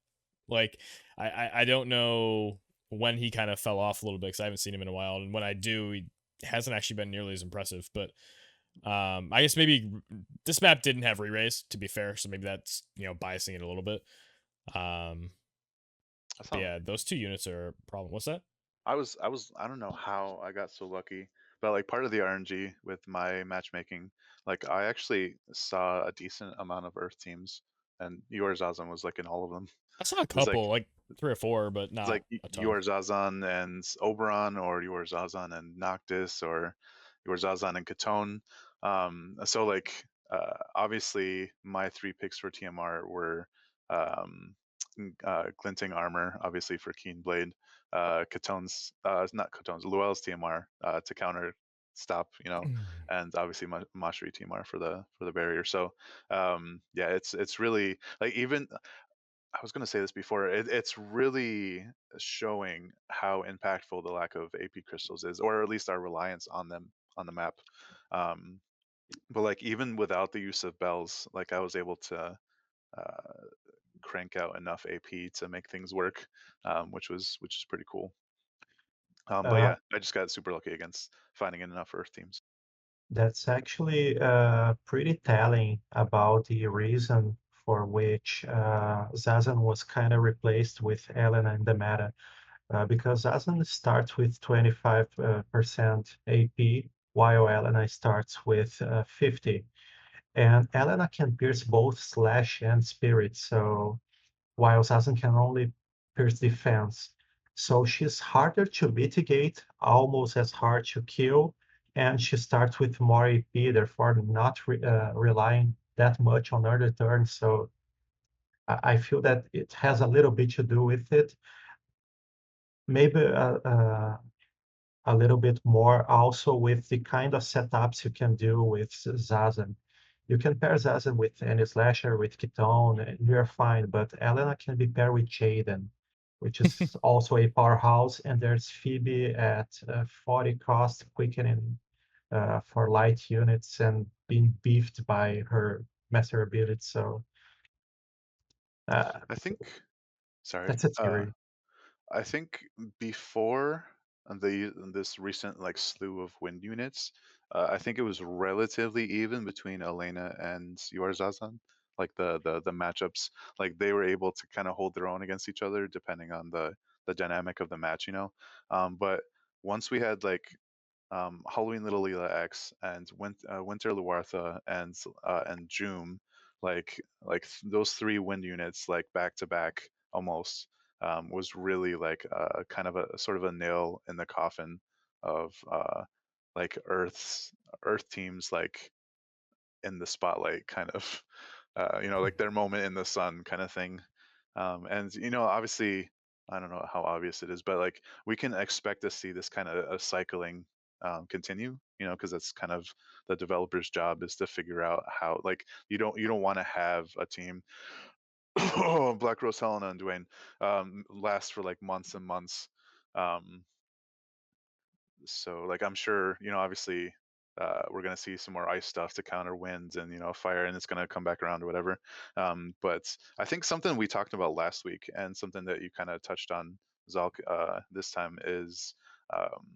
Like, I don't know. when he kind of fell off a little bit because I haven't seen him in a while, and when I do, he hasn't actually been nearly as impressive. But I guess maybe this map didn't have re-raise, to be fair, so maybe that's biasing it a little bit. That's But not. yeah, those two units are a problem. What's that? I don't know how I got so lucky, but like part of the RNG with my matchmaking, like I actually saw a decent amount of Earth teams, and yours Azam was like in all of them. I saw a It was couple, like 3 or 4, but it's not like a ton. yours Zazan and Oberon, or yours Zazan and Noctis, or yours Zazan and Catone. So like obviously my 3 picks for TMR were um, Glinting Armor, obviously for Keen Blade, Catone's not Catone's Luel's TMR to counter stop, and obviously Mashri TMR for the barrier. So yeah, it's really like, even I was going to say this before. It's really showing how impactful the lack of AP crystals is, or at least our reliance on them on the map. Um, but like even without the use of bells, like I was able to uh, crank out enough AP to make things work, which is pretty cool. But Uh, yeah, I just got super lucky against finding enough Earth teams. that's actually pretty telling about the reason for which Zazan was kind of replaced with Elena in the meta. Because Zazan starts with 25% AP, while Elena starts with 50. And Elena can pierce both slash and spirit, so while Zazan can only pierce defense. So she's harder to mitigate, almost as hard to kill, and she starts with more AP, therefore not relying that much on early turn. So I feel that it has a little bit to do with it. Maybe a little bit more also with the kind of setups you can do with Zazen. You can pair Zazen with any slasher, with Ketone, and you're fine, but Elena can be paired with Jaden, which is also a powerhouse, and there's Phoebe at 40 cost, quickening for light units and being beefed by her master ability. So uh, I think. Sorry. that's a theory. I think before this recent like slew of wind units, I think it was relatively even between Elena and Yorzazan. Like the matchups, like they were able to kind of hold their own against each other depending on the dynamic of the match. But once we had like Halloween Little Leela X and Winter Luartha and Joom, those 3 wind units like back to back almost, was really like kind of a sort of a nail in the coffin of like Earth teams like in the spotlight, kind of like their moment in the sun kind of thing. And obviously, I don't know how obvious it is, but like we can expect to see this kind of cycling continue, because that's kind of the developer's job, is to figure out how, like, you don't want to have a team Black Rose Helena and Dwayne last for like months and months. um, so like I'm sure, obviously we're going to see some more ice stuff to counter winds and fire, and it's going to come back around or whatever. But I think something we talked about last week, and something that you kind of touched on, Zalk, this time, is um,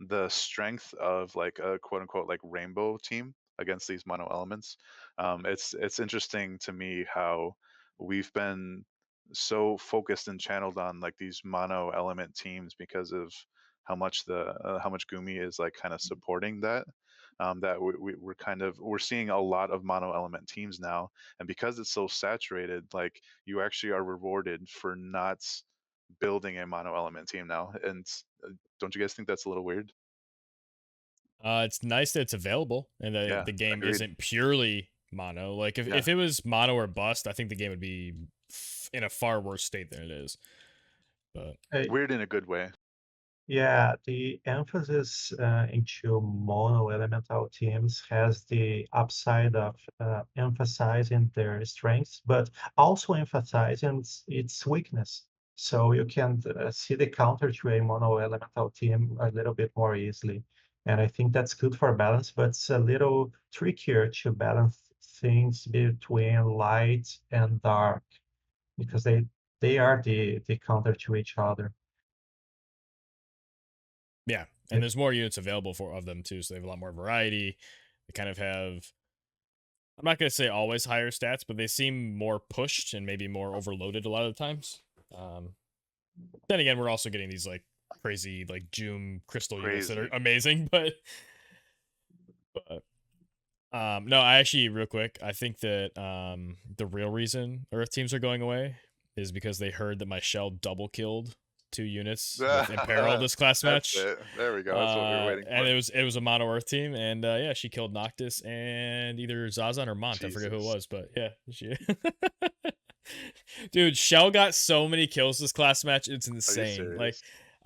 the strength of like a quote unquote like rainbow team against these mono elements. It's interesting to me how we've been so focused and channeled on like these mono element teams because of how much Gumi is like kind of supporting that. That we're seeing a lot of mono element teams now, and because it's so saturated, like you actually are rewarded for not building a mono element team now. And don't you guys think that's a little weird? It's nice that it's available and Yeah, the game agreed. isn't purely mono. Like Yeah, if it was mono or bust, I think the game would be in a far worse state than it is. But Uh, weird in a good way. Yeah, the emphasis into mono elemental teams has the upside of emphasizing their strengths, but also emphasizing its weakness. So you can see the counter to a mono elemental team a little bit more easily. And I think that's good for balance, but it's a little trickier to balance things between light and dark because they are the counter to each other. Yeah, and there's more units available of them too, so they have a lot more variety. They kind of have, I'm not gonna say always higher stats, but they seem more pushed and maybe more overloaded a lot of the times. Then again, we're also getting these like crazy like Joom crystal units that are amazing, but no, I actually real quick, I think that the real reason Earth teams are going away is because they heard that my shell double killed 2 units with Imperil this class match. That's it. There we go. That's what we were waiting and for. it was a mono Earth team, and yeah, she killed Noctis and either Zazan or Mont. I forget who it was, but yeah, she. Dude, Shell got so many kills this class match. It's insane. Like,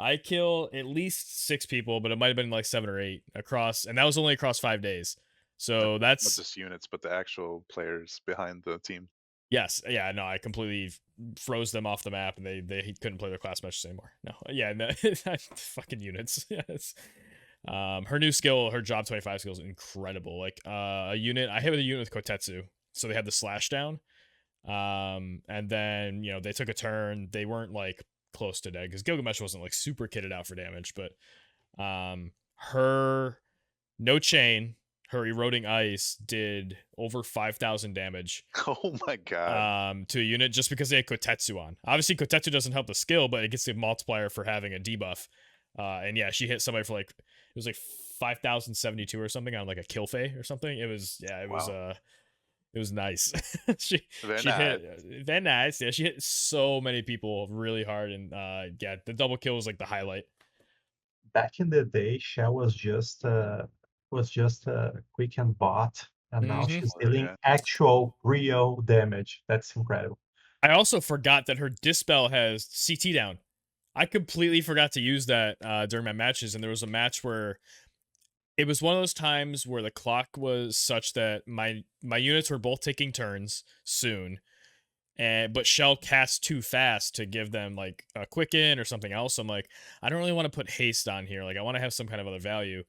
I kill at least 6 people, but it might have been like 7 or 8 across, and that was only across 5 days. So that's not just units, but the actual players behind the team. Yes, yeah, no, I completely froze them off the map, and they couldn't play their class matches anymore. No, yeah, no, fucking units. Yes. Her new skill, her job 25 skill is incredible. Like a unit, I have a unit with Kotetsu, so they had the slash down. And then they took a turn. They weren't like close to dead because Gilgamesh wasn't like super kitted out for damage, but her no chain, her eroding ice did over 5,000 damage. Oh my god. To a unit just because they had Kotetsu on. Obviously, Kotetsu doesn't help the skill, but it gets the multiplier for having a debuff. And yeah, she hit somebody for like, it was like 5,072 or something on like a kill fey or something. It was, yeah, it was, it was nice. she nice. hit very nice. Yeah, she hit so many people really hard, and yeah, the double kill was like the highlight. Back in the day, Shell was just a quick and bot, and now she's dealing actual real damage. That's incredible. I also forgot that her Dispel has CT down. I completely forgot to use that during my matches, and there was a match where it was one of those times where the clock was such that my units were both taking turns soon, but Shell cast too fast to give them like a quicken or something else. I'm like, I don't really want to put haste on here. Like, I want to have some kind of other value.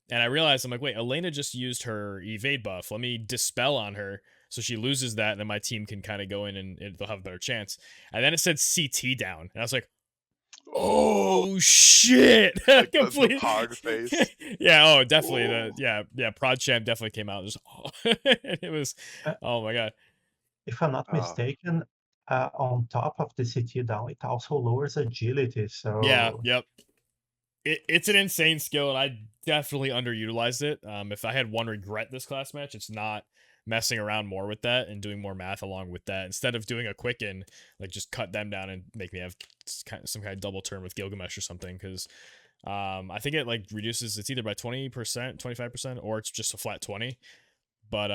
And I realized, I'm like, wait, Elena just used her evade buff. Let me dispel on her so she loses that, and then my team can kind of go in and they'll have a better chance. And then it said CT down, and I was like, oh shit! Like the Pog face. Yeah, oh, definitely. Yeah, Prodijee definitely came out. Just, it was, oh my god. If I'm not mistaken, on top of the CT down, it also lowers agility. So yeah, yep. It's an insane skill, and I definitely underutilized it. If I had one regret this class match, it's not messing around more with that and doing more math along with that. Instead of doing a quicken, like just cut them down and make me have some kind of double turn with Gilgamesh or something. Because I think it like reduces, it's either by 20%, 25%, or it's just a flat 20. But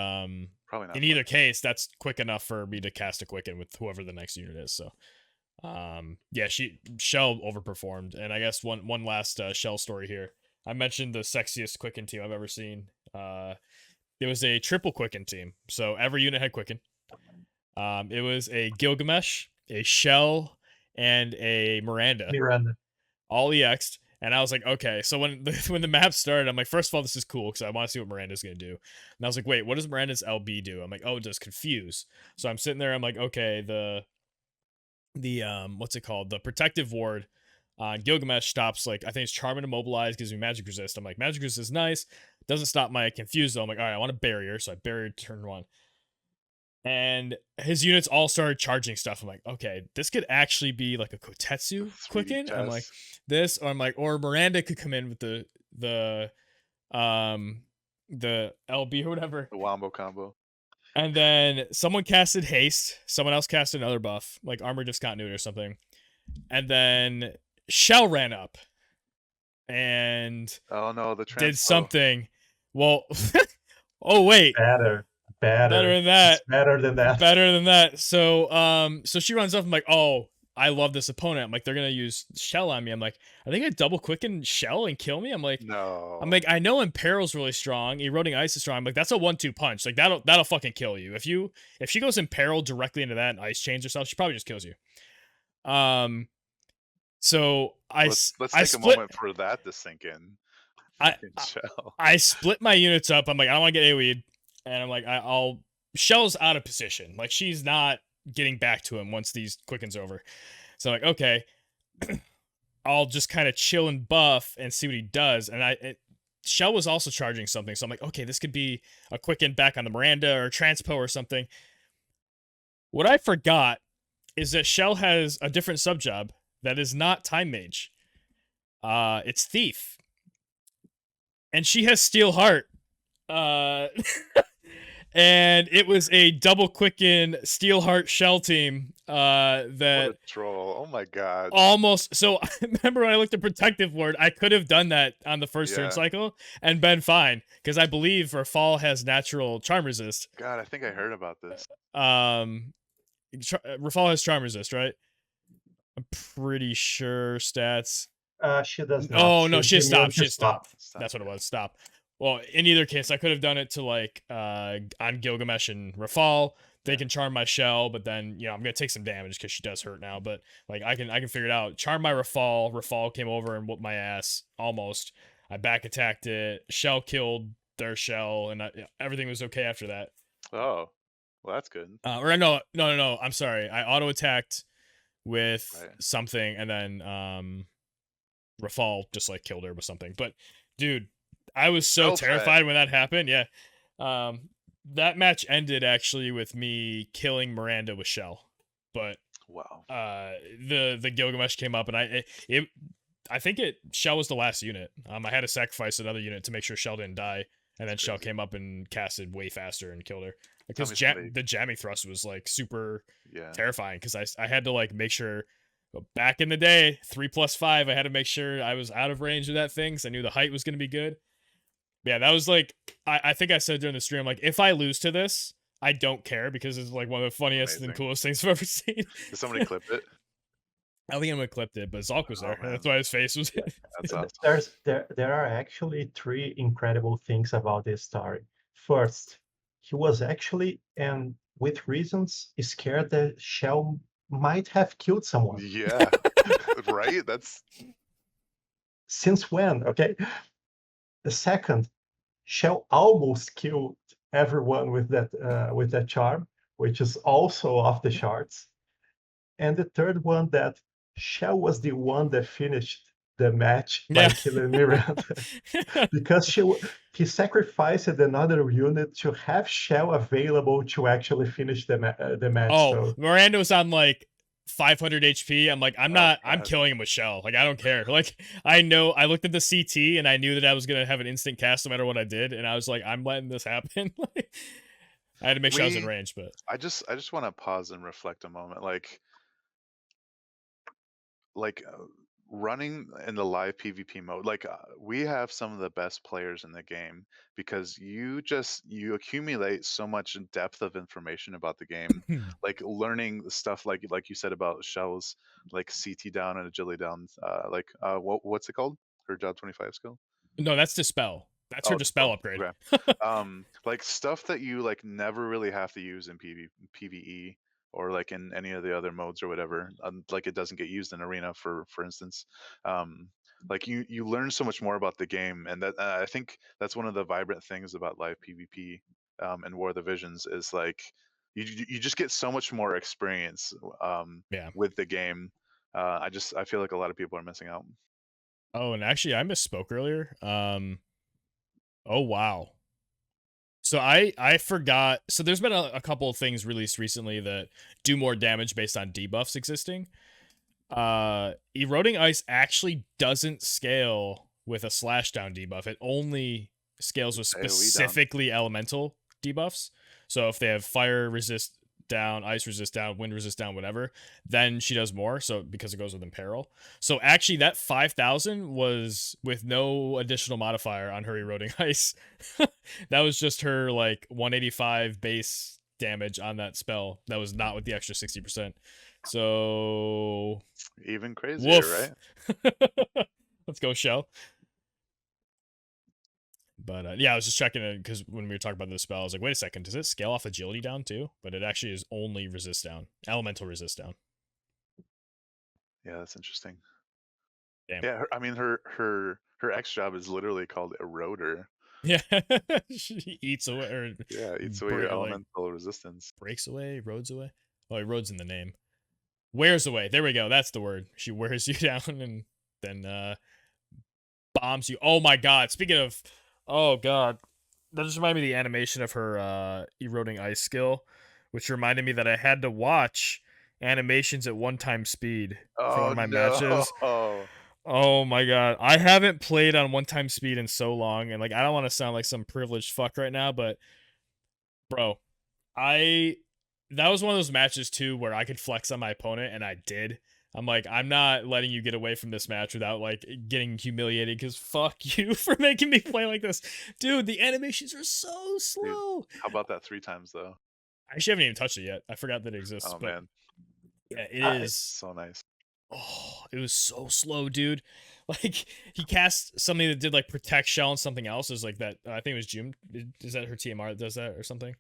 probably not in either case, that's quick enough for me to cast a quicken with whoever the next unit is. So yeah, Shell overperformed. And I guess one last Shell story here. I mentioned the sexiest quicken team I've ever seen. It was a triple quicken team, so every unit had quicken. It was a Gilgamesh, a Shell, and a Miranda. All EX'd. And I was like, okay. So when the map started, I'm like, first of all, this is cool because I want to see what Miranda's gonna do. And I was like, wait, what does Miranda's LB do? I'm like, oh, it does confuse. So I'm sitting there, I'm like, okay, the what's it called? The protective ward on Gilgamesh stops, like, I think it's Charm and Immobilize, gives me magic resist. I'm like, magic resist is nice. Doesn't stop my confuse though. I'm like, all right, I want a barrier. So I barriered turn 1. And his units all started charging stuff. I'm like, okay, this could actually be like a Kotetsu quicken. I'm like, this, or I'm like, or Miranda could come in with the LB or whatever. The Wombo combo. And then someone casted haste. Someone else casted another buff, like armor discontinuity or something. And then Shell ran up and oh no, the did something. Well, oh wait, better than that. It's better than that. So she runs up. I'm like, oh, I love this opponent. I'm like, they're gonna use Shell on me. I'm like, are they gonna double quicken Shell and kill me? I'm like, no. I'm like, I know Imperil's really strong. Eroding Ice is strong. I'm like, that's a 1-2 punch. Like that'll fucking kill you. If she goes Imperil directly into that and Ice chains herself, she probably just kills you. So let's take a moment for that to sink in. I split my units up. I'm like, I don't want to get AoE'd, and I'm like, I'll Shell's out of position. Like, she's not getting back to him once these quickens over. So I'm like, okay. I'll just kind of chill and buff and see what he does. And Shell was also charging something, so I'm like, okay, this could be a quick in back on the Miranda or Transpo or something. What I forgot is that Shell has a different sub job that is not Time Mage. It's Thief, and she has Steel Heart. And it was a double quicken Steelheart Shell team that What a troll. Oh my god. almost. So I remember when I looked at Protective Ward, I could have done that on the first turn Yeah. cycle and been fine because I believe Rafal has natural charm resist. God, I think I heard about this. Rafal has charm resist, right? I'm pretty sure stats. She does not. Oh no, she She's immune stopped. to She stopped. Stop, That's what it yeah. was. Stop. Well, in either case, I could have done it to like on Gilgamesh and Rafal. They can charm my Shell, but then I'm gonna take some damage because she does hurt now. But like I can figure it out. Charm my Rafal. Rafal came over and whooped my ass almost. I back attacked it. Shell killed their Shell, and everything was okay after that. Oh, well, that's good. Or no. I'm sorry. I auto attacked with Right. something, and then Rafal just like killed her with something. But dude, I was so terrified when that happened. Yeah. That match ended actually with me killing Miranda with Shell. But Wow. the Gilgamesh came up, and I think Shell was the last unit. I had to sacrifice another unit to make sure Shell didn't die, and then Shell came up and casted way faster and killed her. Because the jamming thrust was like super terrifying because I had to like make sure. Back in the day, 3+5, I had to make sure I was out of range of that thing because I knew the height was going to be good. Yeah, that was like, I think I said during the stream, like, if I lose to this, I don't care because it's like one of the funniest and coolest things I've ever seen. Did somebody clip it? I think anyone clipped it, but Zhalk was there. That's why his face was. That's awesome. There are actually 3 incredible things about this story. First, he was actually, and with reasons, scared that Shell might have killed someone. Yeah, right? That's since when? Okay. The second, Shell almost killed everyone with that charm, which is also off the charts. And the third one, that Shell was the one that finished the match by killing Miranda because he sacrificed another unit to have Shell available to actually finish the match. Oh, so Miranda was on like 500 HP. I'm like, I'm killing him with Shell. Like, I don't care. Like, I looked at the CT and I knew that I was going to have an instant cast no matter what I did. And I was like, I'm letting this happen. I had to make sure I was in range, but I just want to pause and reflect a moment. Like running in the live PvP mode, we have some of the best players in the game because you accumulate so much depth of information about the game, like learning the stuff like you said about Shell's like CT down and agility down, what's it called? Her job 25 skill? No, that's Dispel. That's her Dispel upgrade. Okay. Like stuff that you like never really have to use in PvE or like in any of the other modes or whatever, like it doesn't get used in arena for instance. Like you learn so much more about the game, and that I think that's one of the vibrant things about live PvP and War of the Visions is like you just get so much more experience with the game. I feel like a lot of people are missing out. Oh, and actually I misspoke earlier. Oh wow. So I forgot. So there's been a couple of things released recently that do more damage based on debuffs existing. Eroding Ice actually doesn't scale with a slash down debuff. It only scales with specifically elemental debuffs. So if they have fire resist down, ice resist down, wind resist down, whatever, then she does more. So because it goes with Imperil. So actually that 5,000 was with no additional modifier on her Eroding Ice. That was just her like 185 base damage on that spell. That was not with the extra 60%. So even crazier, right? Let's go, Shell. But yeah, I was just checking it because when we were talking about the spell, I was like, wait a second, does it scale off agility down too? But it actually is only resist down, elemental resist down. Yeah, that's interesting. Damn. Yeah, her X job is literally called Eroder. Yeah, she eats away, or eats away your elemental resistance. Breaks away, roads away. Oh, erodes in the name. Wears away. There we go. That's the word. She wears you down and then bombs you. Oh my god. Speaking of, oh god, that just reminded me of the animation of her eroding ice skill, which reminded me that I had to watch animations at 1x speed for one Oh of my no. matches. Oh my god. I haven't played on 1x speed in so long, and like I don't want to sound like some privileged fuck right now, but bro, that was one of those matches too where I could flex on my opponent, and I did. I'm like, I'm not letting you get away from this match without like getting humiliated, because fuck you for making me play like this. Dude, the animations are so Dude, slow. how about that 3 times though? I actually haven't even touched it yet. I forgot that it exists, Oh but man, yeah, it I- is. so nice. Oh, it was so slow, dude. Like he cast something that did like protect shell and something else. Is like that. I think it was June. Is that her TMR that does that or something?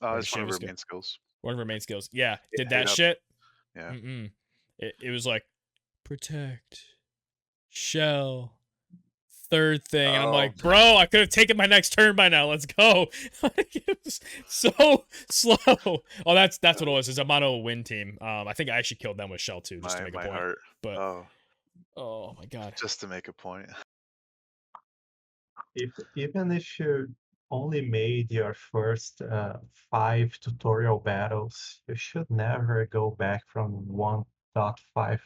Or It's one of Shiv her is good. main skills. One of her main skills. Yeah, Yeah, did hit that up. shit. Yeah. It was like protect shell third thing, and I'm Oh, like, bro, I could have taken my next turn by now. Let's go. Like, it was so slow. Oh, that's what it was. It's a mono win team. I think I actually killed them with shell too, just to make a my point. heart. But Oh, oh my god. just to make a point. Even if you only made your first 5 tutorial battles, you should never go back from 1.5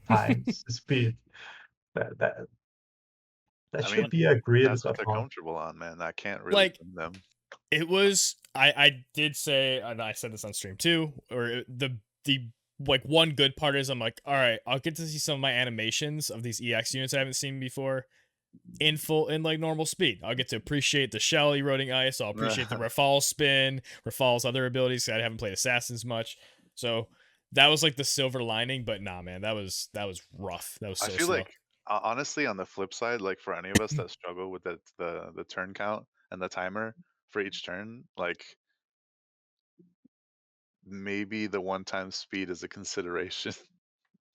times speed. That I should mean, be agreed that's what they're upon. comfortable on, man. I can't really Like, blame them. it was I did say, and I said this on stream too, or the like one good part is I'm like, all right, I'll get to see some of my animations of these EX units I haven't seen before in like normal speed. I'll get to appreciate the shell eroding ice. I'll appreciate the Rafal spin, Rafal's other abilities. I haven't played assassins much, so that was like the silver lining. But nah, man, that was rough. That was so I feel slow. like honestly, on the flip side, like for any of us that struggle with the turn count and the timer for each turn, like maybe the 1 time speed is a consideration.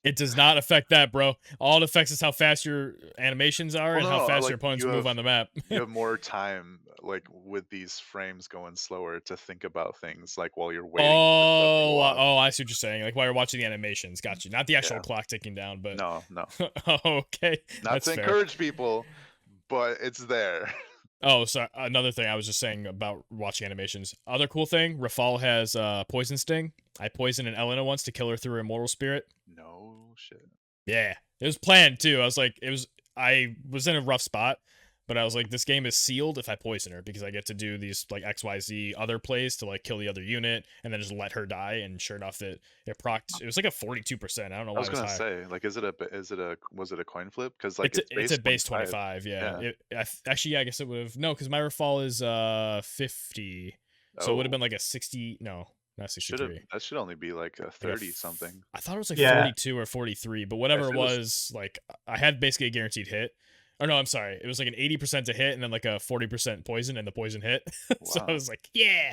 It does not affect that, bro. All it affects is how fast your animations are Well, and how no, fast like your opponents move on the map. you have more time, like with these frames going slower, to think about things, like while you're waiting for stuff to go off. Oh, I see what you're saying. Like while you're watching the animations, got you. Not the actual Yeah. clock ticking down, but No, okay, not that's to fair. encourage people, but it's there. Oh, so another thing I was just saying about watching animations. Other cool thing, Rafal has poison sting. I poisoned an Elena once to kill her through her immortal spirit. No shit. Yeah, it was planned too. I was in a rough spot, but I was like, this game is sealed if I poison her, because I get to do these like XYZ other plays to like kill the other unit and then just let her die. And sure enough, it procced. It was like a 42%. I don't know why I was it was gonna high. say, like, was it a coin flip? Because like It's a base 25. Yeah. Actually, yeah, I guess it would have, no, because my Rafal is 50, so it would have been like a 60. No, not 63. That should only be like a 30 something. I thought it was like Yeah. 42 or 43, but whatever If it it was- was, like I had basically a guaranteed hit. Or no, I'm sorry, it was like an 80% to hit and then like a 40% poison, and the poison hit. So I Wow. was like, yeah.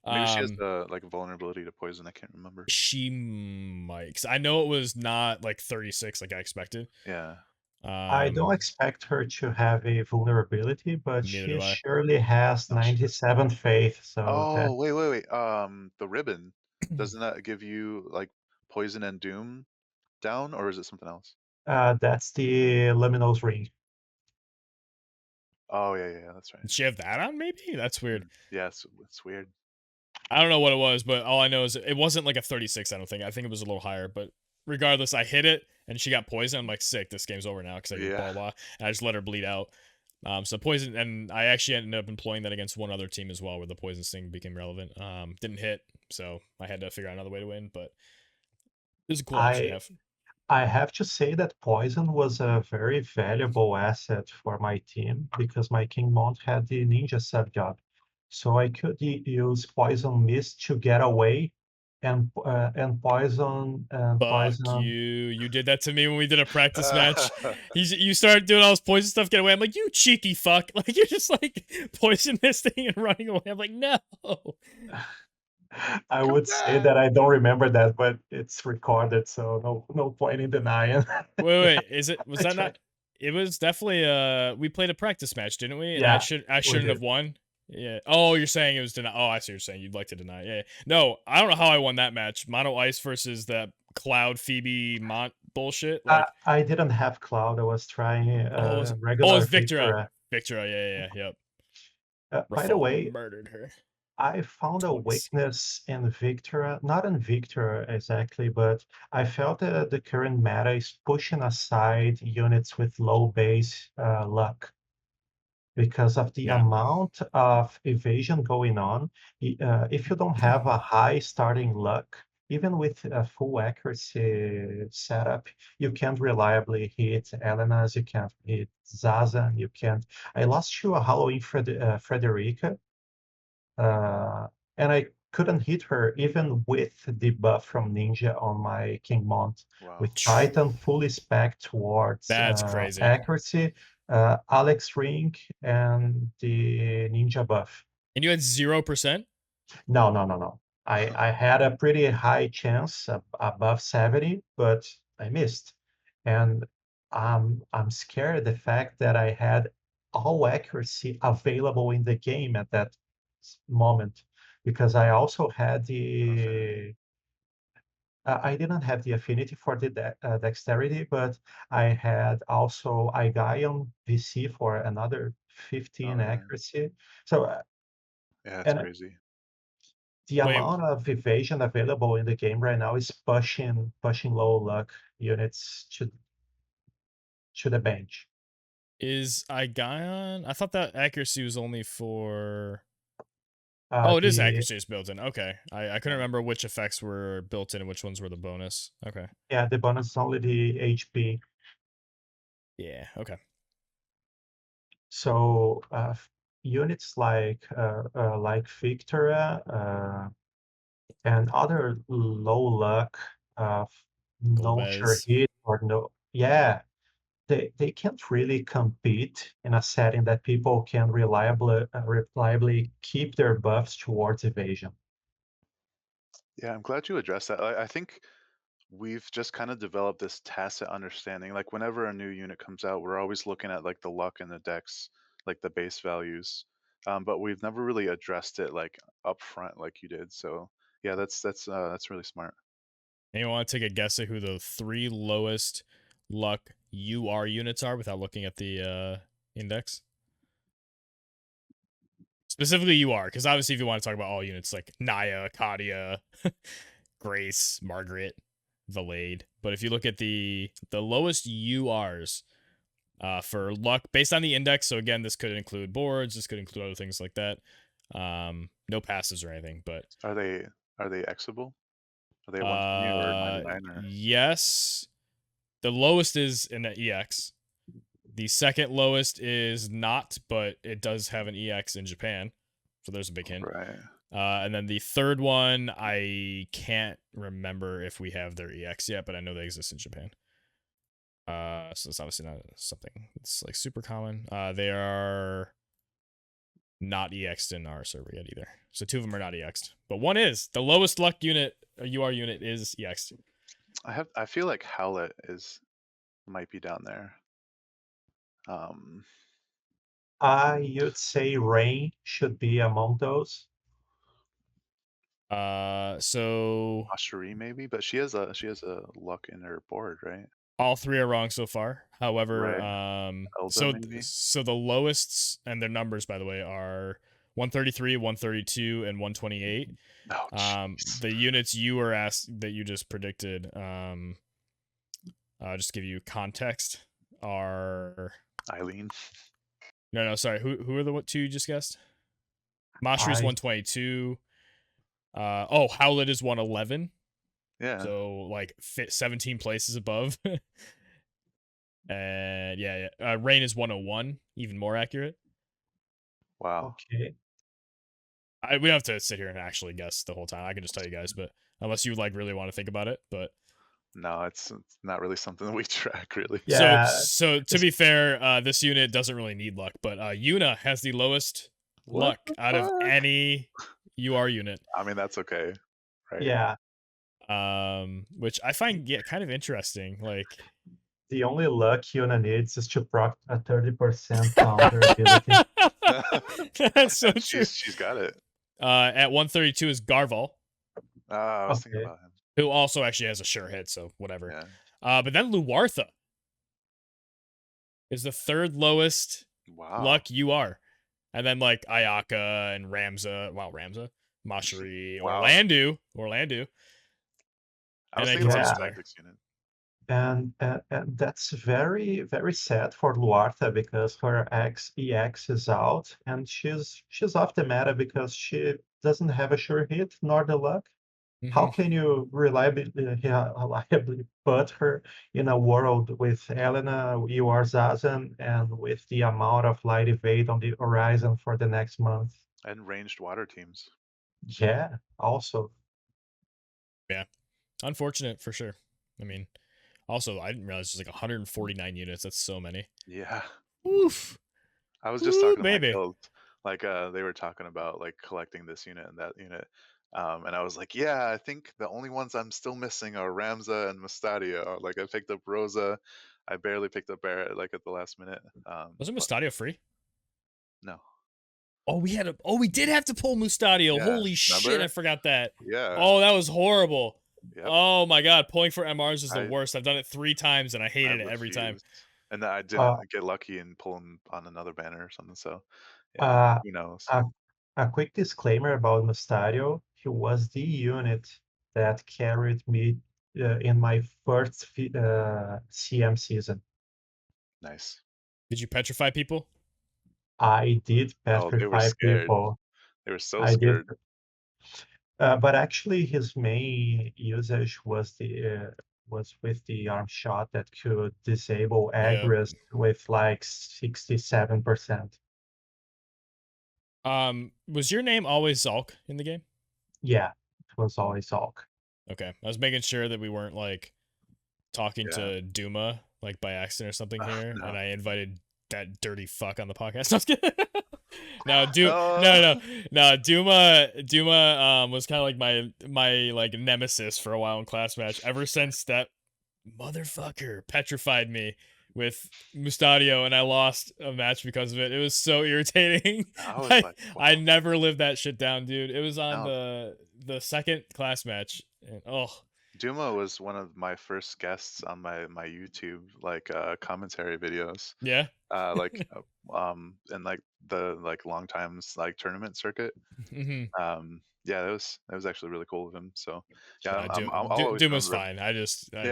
Maybe she has like a vulnerability to poison. I can't remember. She might, 'cause I know it was not like 36 like I expected. Yeah. I don't expect her to have a vulnerability, but Neither she do I. surely has 97 faith. So Oh, wait. The ribbon, doesn't that give you like poison and doom down, or is it something else? that's the Luminous Ring. Oh yeah, that's right. Did she have that on? Maybe that's weird. Yeah, it's weird. I don't know what it was, but all I know is it wasn't like a 36. I don't think. I think it was a little higher, but regardless, I hit it and she got poisoned. I'm like, sick. This game's over now, because I Yeah. blah blah. And I just let her bleed out. So poison, and I actually ended up employing that against one other team as well, where the poison sting became relevant. Didn't hit, so I had to figure out another way to win. But it was a cool option to have. I have to say that poison was a very valuable asset for my team, because my King Mount had the ninja sub job. So I could use poison mist to get away, and poison and Fuck poison. you did that to me when we did a practice match. You started doing all this poison stuff, get away. I'm like, you cheeky fuck. Like, you're just like poison misting and running away. I'm like, no. I would say that I don't remember that, but it's recorded, so no point in denying. Wait, was I that tried. not? It was definitely we played a practice match, didn't we? And Yeah, I shouldn't did. have won. Yeah. Oh, you're saying it was deny. Oh, I see what you're saying. You'd like to deny. Yeah. No, I don't know how I won that match. Mono Ice versus that Cloud Phoebe bullshit. Like, I didn't have Cloud. I was trying oh, regular it's Victra. Victor. Victra, yeah, yep. By the Rafal way, murdered her I found a twice. weakness in Victor, not in Victor exactly, but I felt that the current meta is pushing aside units with low base luck because of the Yeah. amount of evasion going on. If you don't have a high starting luck, even with a full accuracy setup, you can't reliably hit Elenas, you can't hit Zaza, you can't. I lost to a Halloween Frederica, and I couldn't hit her even with the buff from Ninja on my King Mont. Wow. With Titan fully spec towards That's crazy. accuracy, Alex Ring, and the Ninja buff. And you had 0%? No. I had a pretty high chance above 70, but I missed. And I'm scared the fact that I had all accuracy available in the game at that moment, because I also had Affinity. I didn't have the affinity for the dexterity, but I had also Igaion VC for another 15 Oh yeah. accuracy. So Yeah, it's and crazy. the Wait, amount of evasion available in the game right now is pushing low luck units to the bench. is Igaion? I thought that accuracy was only for... Oh, it is The accuracy is built in. Okay. I couldn't Yeah. remember which effects were built in and which ones were the bonus. Okay. Yeah, the bonus is only the HP. Yeah, okay. So units like Victoria and other low luck, no sure Golbez. hit or no, yeah, they can't really compete in a setting that people can reliably keep their buffs towards evasion. Yeah, I'm glad you addressed that. I think we've just kind of developed this tacit understanding. Like whenever a new unit comes out, we're always looking at like the luck and the dex, like the base values. But we've never really addressed it like up front like you did. So yeah, that's really smart. Anyone want to take a guess at who the 3 lowest luck UR units are without looking at the index? Specifically UR, because obviously if you want to talk about all units like Naya, Kadia, Grace, Margaret, Valade. But if you look at the lowest URs for luck based on the index, so again, this could include boards, this could include other things like that. No passes or anything, but Are they Xable? Are they 120 or 99 or? yes. The lowest is an EX. The second lowest is not, but it does have an EX in Japan. So there's a big hint. Right. And then the third one, I can't remember if we have their EX yet, but I know they exist in Japan. So it's obviously not something that's like super common. They are not EX'd in our server yet either. So 2 of them are not EX'd, but one is. The lowest luck unit, UR unit, is EX'd. I feel like Howlet might be down there. You'd say Rain should be among those. So Asheri maybe, but she has a luck in her board, right? all 3 are wrong so far. However, Right. Elda so maybe. the lowest, and their numbers by the way are 133, 132, and 128. Oh, jeez. The units you were asked that you just predicted, just to give you context, are Eileen. no, sorry. Who are the 2 you just guessed? Mashri's I 122. Howlet is 111. Yeah. So like fit 17 places above. And yeah. Rain is 101, even more accurate. Wow. Okay. We don't have to sit here and actually guess the whole time. I can just tell you guys, but unless you like really want to think about it, but No, it's not really something that we track really. Yeah. So to be fair, this unit doesn't really need luck, but Yuna has the lowest What luck the out of fuck? any UR unit. I mean, that's okay, right? Yeah. Which I find kind of interesting. Like The only luck Yuna needs is to proc a 30% counter ability. That's so And true. she's got it. At 132 is Garval, I was thinking Okay. about him. who also actually has a sure hit, so whatever. Yeah. But then Luartha is the third lowest Wow. luck you are. And then like Ayaka and Ramza, Mashiri, Wow. Orlandu. I was And then thinking about continues the from there. tactics unit. And that's very, very sad for Luartha because her EX is out and she's off the meta because she doesn't have a sure hit nor the luck. How can you reliably put her in a world with Elena, you are Zazen, and with the amount of light evade on the horizon for the next month? And ranged water teams. Yeah, also. Yeah. Unfortunate for sure. I mean, also, I didn't realize there's like 149 units. That's so many. Yeah. Oof. I was just Ooh, talking to my baby. guild, like they were talking about like collecting this unit and that unit, and I was like, yeah, I think the only ones I'm still missing are Ramza and Mustadio. Like I picked up Rosa, I barely picked up Barrett like at the last minute. Wasn't But Mustadio free? no, Oh, we did have to pull Mustadio. yeah, Holy shit, I remember? forgot that. Yeah, Oh, that was horrible. yep. Oh my god, pulling for MRs is the I worst. I've done it 3 times and I I hated it every time. refused, and then I didn't Uh, get lucky and pull him on another banner or something. So yeah, uh, who knows? a, a quick disclaimer about Mustario. He was the unit that carried me in my first CM season. Nice. Did you petrify people? I did Oh, they were petrify scared. people. They were so I did, scared. but actually his main usage was with the arm shot that could disable Yeah. aggress with like 67%. Was your name always Zhalk in the game? Yeah, it was always Zhalk. Okay. I was making sure that we weren't like talking Yeah. to Duma like by accident or something here, No. and I invited that dirty fuck on the podcast. No, I was kidding. No, No. Duma was kind of like my like nemesis for a while in class match. Ever since that motherfucker petrified me with Mustadio, and I lost a match because of it. It was so irritating. I was like like, I wow. never lived that shit down, dude. It was on No. the second class match, and oh Duma was one of my first guests on my YouTube like commentary videos. yeah. And like the like long times like tournament circuit. hmm Yeah, that was actually really cool of him. So yeah, Nah, I'll always Duma's remember him. fine. I Yeah,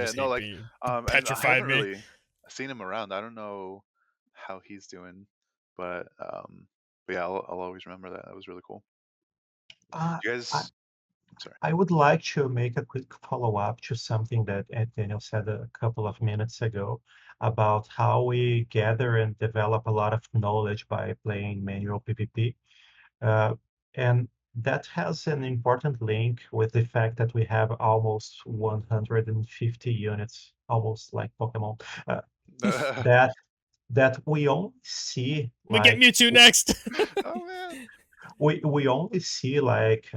just no, hate like being and I petrified haven't me. really seen him around. I don't know how he's doing, but yeah, I'll always remember that. That was really cool. Uh, You I, guys, sorry. I would like to make a quick follow-up to something that Daniel said a couple of minutes ago about how we gather and develop a lot of knowledge by playing manual PvP. Uh, and that has an important link with the fact that we have almost 150 units, almost like Pokemon, that we only see We get like Mewtwo next. Oh man. we only see like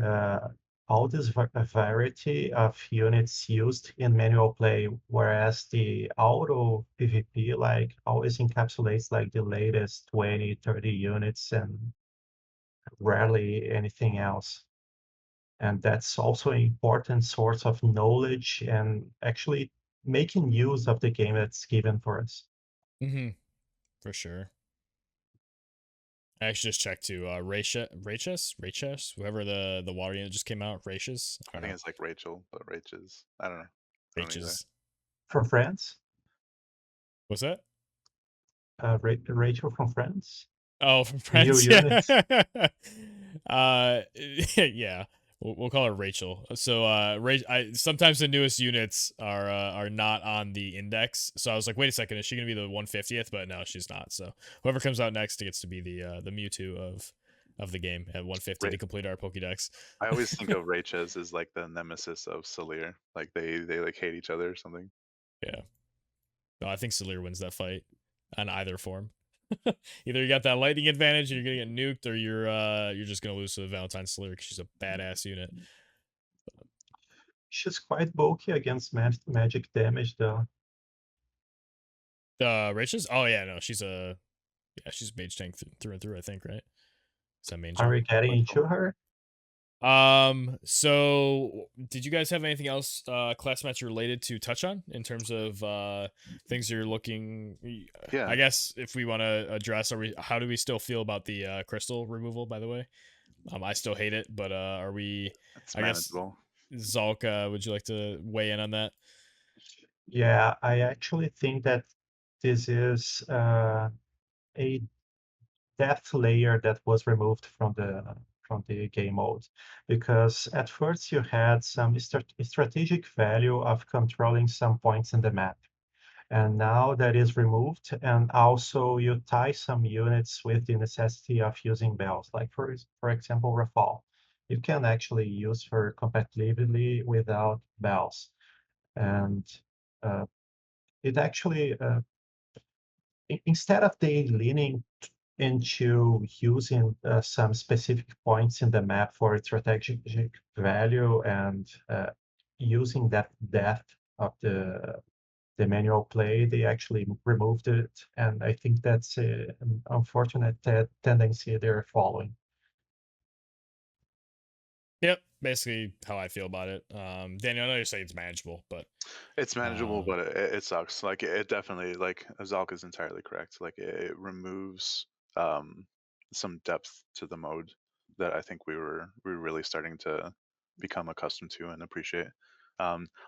all this variety of units used in manual play, whereas the auto PvP like always encapsulates like the latest 20, 30 units and rarely anything else. And that's also an important source of knowledge and actually making use of the game that's given for us. For sure. I actually just checked to Rachis, whoever the water unit just came out. Rachis, I I don't think know. it's like Rachel, but Rach's. I don't know. I don't either. Rachis. From France, What's that? Rachel from France, Oh, from new France. Yeah. units. Yeah. We'll call her Rachel. So, sometimes the newest units are not on the index. So I was like, wait a second, is she gonna be the 150th? But no, she's not. So whoever comes out next gets to be the Mewtwo of the game at 150 Ra- to complete our Pokédex. I always think of Rachel as like the nemesis of Salir. Like they like hate each other or something. Yeah. No, I think Salir wins that fight on either form. Either you got that lightning advantage and you're gonna get nuked, or you're just gonna lose to the Valentine Salir because she's a badass unit. She's quite bulky against magic damage, though. Rachis? Oh yeah, no, she's a mage tank through and through. I think, right? Is that main Are gen? we getting But into her? So did you guys have anything else class match related to touch on in terms of things you're looking Yeah, I guess if we want to address, how do we still feel about the crystal removal, by the way? I still hate it, but are we, it's I guess, manageable. Zalk, would you like to weigh in on that? Yeah, I actually think that this is a depth layer that was removed from the game mode, because at first you had some strategic value of controlling some points in the map, and now that is removed, and also you tie some units with the necessity of using bells, like for example Rafal. You can actually use her competitively without bells, and uh, it actually instead of they leaning into using some specific points in the map for strategic value and using that depth of the manual play, they actually removed it, and I think that's an unfortunate tendency they're following. Yep, basically how I feel about it. Daniel, I know you're saying it's manageable, but It's manageable, um, but it sucks. Like it definitely, like Zalk is entirely correct. Like it removes um some depth to the mode that I think we were really starting to become accustomed to and appreciate.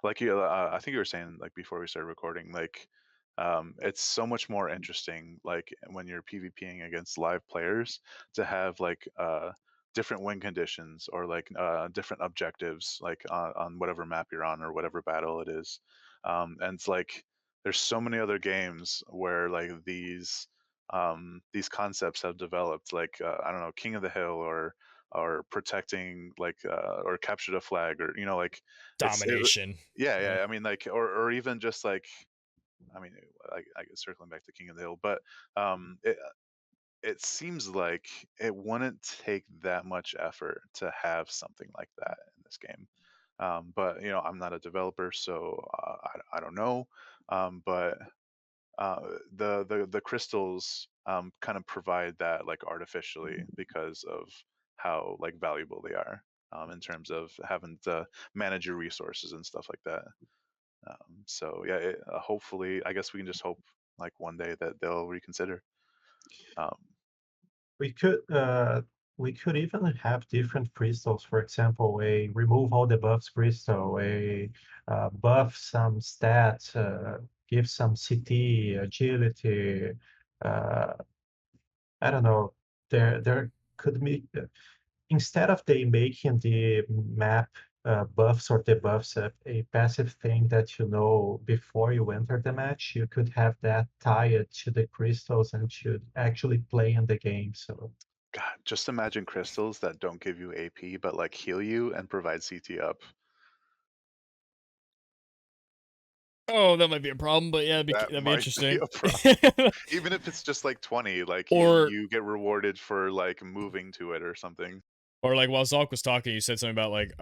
Like I think you were saying like before we started recording, like it's so much more interesting like when you're PvPing against live players to have like different win conditions or like different objectives like on whatever map you're on or whatever battle it is. And it's like there's so many other games where like these concepts have developed, like I don't know, King of the Hill or protecting like or capture the flag, or like it, domination. yeah, Yeah. yeah, I mean like or even just like I mean I guess circling back to King of the Hill, but it seems like it wouldn't take that much effort to have something like that in this game. But I'm not a developer, so I don't know. But the crystals kind of provide that like artificially because of how like valuable they are in terms of having to manage your resources and stuff like that. So yeah, hopefully, I guess we can just hope like one day that they'll reconsider. Um, We could uh, we could even have different crystals. For example, a remove all the buffs crystal, a buff some stats, give some CT, agility. Uh, I don't know. There could be instead of they making the map buffs or debuffs a passive thing that you know before you enter the match, you could have that tied to the crystals and should actually play in the game. So God, just imagine crystals that don't give you AP but like heal you and provide CT up. Oh, that might be a problem, but yeah, That that'd be might be interesting. a problem. Even if it's just like 20, like you or you get rewarded for like moving to it or something. or like while Zalk was talking, you said something about like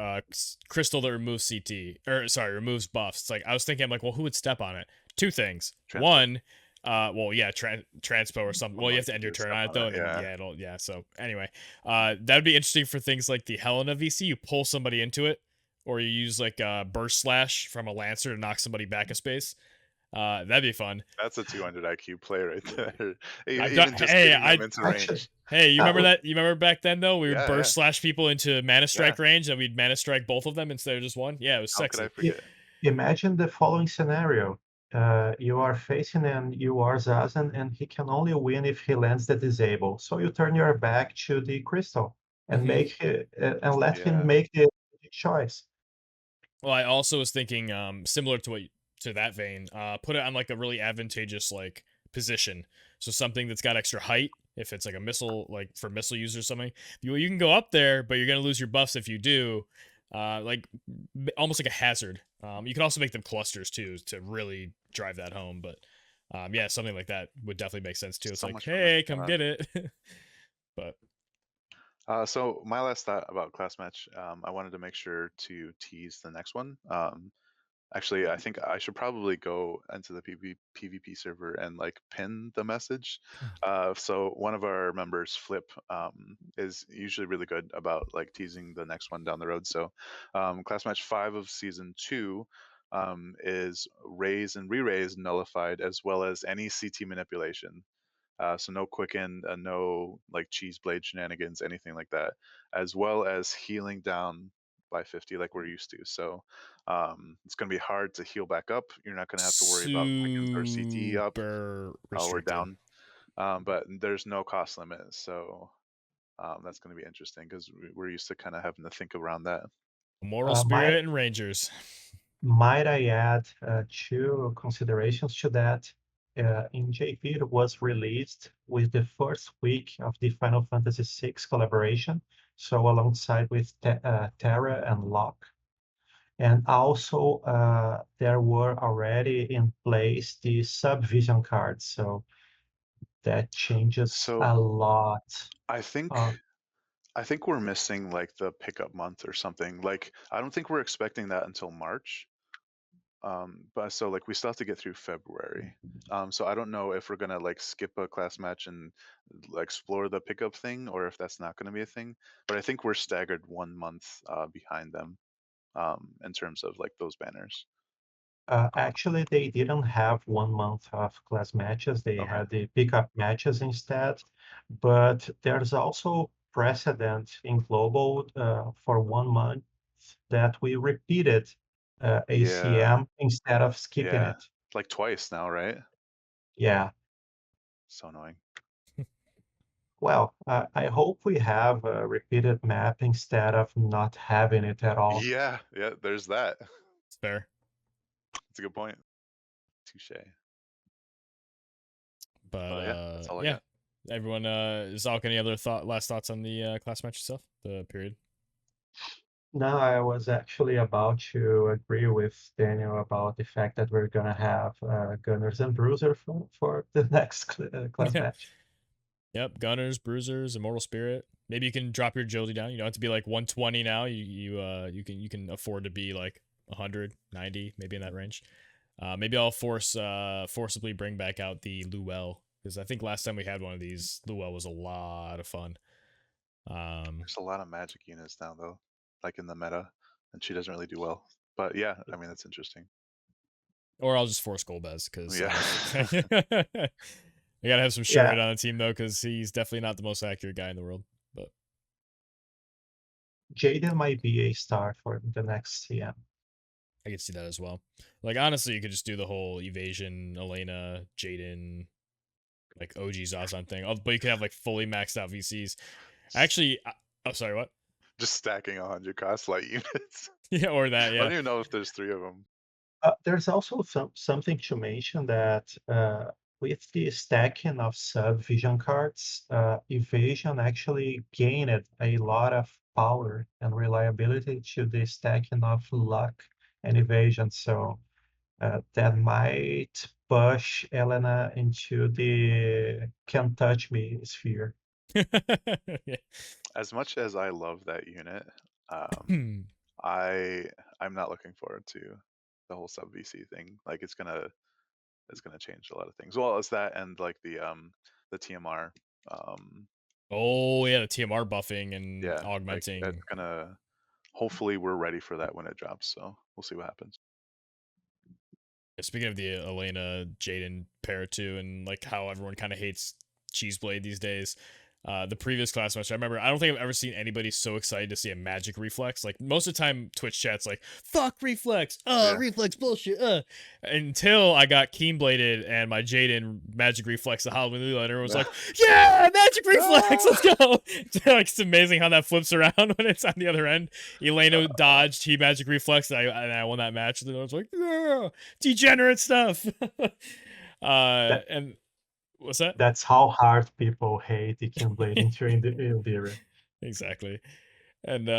crystal that removes CT, or sorry, removes buffs. It's like I was thinking, I'm like, well, who would step on it? Two things. Transpo. One, well, yeah, transpo or something. Well, you have to end your Unlikely to turn step on it on though, it. and then Yeah. yeah, it'll yeah. So anyway, that'd be interesting for things like the Helena VC. You pull somebody into it, or you use like burst slash from a lancer to knock somebody back a space. That'd be fun. That's a 200 IQ play right there. I've done. Even just Hey, getting them I into actually, range. Hey, you remember uh, that? You remember back then though? We would Yeah, yeah, burst slash people into mana yeah. strike range, and we'd mana strike both of them instead of just one. Yeah, it was How could I sexy. i- forget? imagine the following scenario. You are facing and you are Zazen, and he can only win if he lands the disable. So you turn your back to the crystal and hmm and let him Yeah. make the choice. Well, I also was thinking, similar to to that vein, put it on like a really advantageous like position. So something that's got extra height. If it's like a missile, like for missile users or something, you can go up there, but you're gonna lose your buffs if you do. Like almost like a hazard. You can also make them clusters too to really drive that home. But yeah, something like that would definitely make sense too. It's So like, much permission hey, come on. get it. But So my last thought about class match, I wanted to make sure to tease the next one. Actually, I think I should probably go into the PvP server and like pin the message. So one of our members, Flip, is usually really good about like teasing the next one down the road. So, class match 5 of season 2 is raise and re-raise nullified, as well as any CT manipulation. So no quicken, no like cheese blade shenanigans, anything like that, as well as healing down by 50 like we're used to. So it's going to be hard to heal back up. You're not going to have to worry about quickens or CT up Super or restricted. down, but there's no cost limit. So that's going to be interesting because we're used to kind of having to think around that. Immortal Might Spirit and Rangers. might I add two considerations to that? In JP, it was released with the first week of the Final Fantasy VI collaboration, so alongside with Terra and Locke. And also, there were already in place the subvision cards, so that changes So a lot. I think Uh, I think we're missing like the pickup month or something. Like I don't think we're expecting that until March. But so like we still have to get through February. So I don't know if we're gonna like skip a class match and like, explore the pickup thing, or if that's not gonna be a thing. But I think we're staggered 1 month behind them in terms of like those banners. Actually, they didn't have 1 month of class matches. They Okay. had the pickup matches instead. But there's also precedent in global for 1 month that we repeated Yeah. ACM instead of skipping Yeah. it. Like twice now, right? Yeah. So annoying. Well, I hope we have a repeated map instead of not having it at all. Yeah. Yeah. There's that. It's fair. That's a good point. Touche. But Yeah, that's all I yeah. got. Everyone, Zalk, any other last thoughts on the class match itself? The period. No, I was actually about to agree with Daniel about the fact that we're gonna have Gunners and Bruiser for the next class Yeah. match. Yep. Gunners, Bruisers, Immortal Spirit. Maybe you can drop your agility down. You don't have to be like 120 now. You can afford to be like 100, 90, maybe in that range. Maybe I'll forcibly bring back out the Luell, because I think last time we had one of these, Luell was a lot of fun. There's a lot of magic units now though, like in the meta, and she doesn't really do well. But yeah, I mean that's interesting. Or I'll just force Golbez, because Yeah. honestly, I gotta have some Yeah, Sherman on the team though, because he's definitely not the most accurate guy in the world. But Jaden might be a star for the next CM. I can see that as well. Like honestly, you could just do the whole evasion, Elena, Jaden, like OG Zazan thing. But you could have like fully maxed out VCs. Actually, oh sorry, what? Just stacking 100 cost light units. Yeah, or that, I yeah. don't even know if there's 3 of them. There's also something to mention that with the stacking of sub-vision cards, evasion actually gained a lot of power and reliability to the stacking of luck and evasion. So that might push Elena into the "can touch me" sphere. Yeah. As much as I love that unit, Hmm. I'm not looking forward to the whole sub VC thing. Like it's gonna change a lot of things. Well, it's that and like the TMR. Oh yeah, the TMR buffing and Yeah, like augmenting. that's gonna. Hopefully, we're ready for that when it drops. So we'll see what happens. Speaking of the Elena Jaden pair too, and like how everyone kind of hates Cheeseblade these days. The previous class match, I remember, I don't think I've ever seen anybody so excited to see a magic reflex. Like most of the time, Twitch chat's like, "Fuck reflex, Yeah. reflex bullshit." Until I got Keenbladed and my Jaden magic reflex, the Halloween Lula, and everyone's like, "Yeah, magic reflex, let's go!" Like it's amazing how that flips around when it's on the other end. Elena dodged, he magic reflex, and I won that match. And then I was like, "Yeah, degenerate stuff." That And what's that? that's how hard people hate the Keyblade into Indira. Exactly. And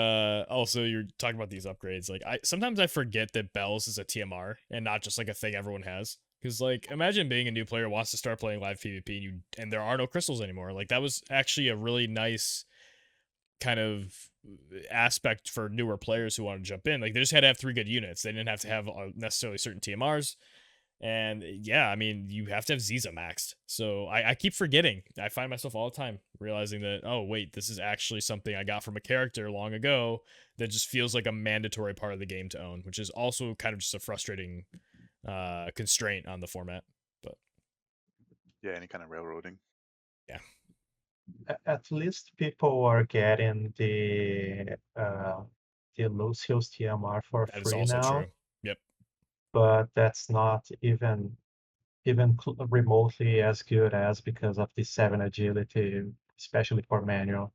also you're talking about these upgrades. Like I sometimes I forget that Bells is a TMR and not just like a thing everyone has. Because like imagine being a new player who wants to start playing live PvP and there are no crystals anymore. Like that was actually a really nice kind of aspect for newer players who want to jump in. Like they just had to have 3 good units. They didn't have to have necessarily certain TMRs. And yeah, I mean, you have to have Ziza maxed. So I keep forgetting. I find myself all the time realizing that, oh, wait, this is actually something I got from a character long ago that just feels like a mandatory part of the game to own, which is also kind of just a frustrating constraint on the format. But Yeah, any kind of railroading. yeah, At least people are getting the Lucio's TMR for that is free also now, true. Yep. but that's not even remotely as good as because of the 7 agility, especially for manual.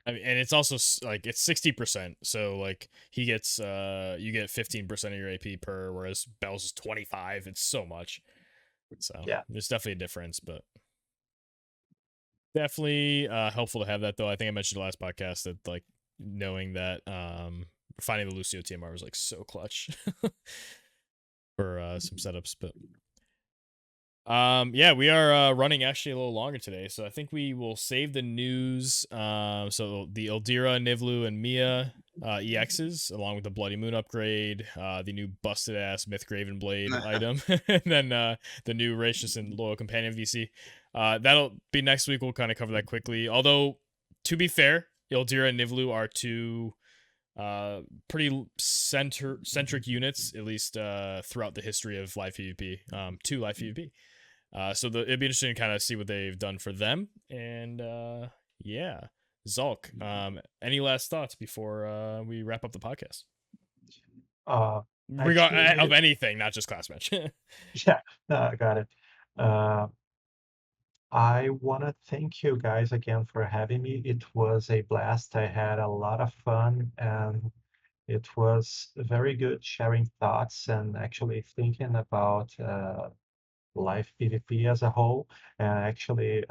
I mean, and it's also like it's 60%. So like he gets you get 15% of your AP per, whereas Bell's is 25. It's so much. So Yeah. there's definitely a difference, but definitely helpful to have that though. I think I mentioned the last podcast that like knowing that finding the Lucio TMR was like so clutch for some setups, but yeah, we are running actually a little longer today, so I think we will save the news. So the Eldira, Nivlu, and Mia EXs, along with the Bloody Moon upgrade, the new busted ass Myth Graven Blade item, and then the new Racious and Loyal Companion VC. That'll be next week. We'll kind of cover that quickly. Although, to be fair, Eldira and Nivlu are two pretty centric units, at least throughout the history of live PvP. To live PvP. So it'd be interesting to kind of see what they've done for them. And yeah, Zhalk, any last thoughts before we wrap up the podcast? Actually, Of anything, not just class match. yeah, no, I got it. I want to thank you guys again for having me. It was a blast. I had a lot of fun, and it was very good sharing thoughts and actually thinking about live PvP as a whole, and actually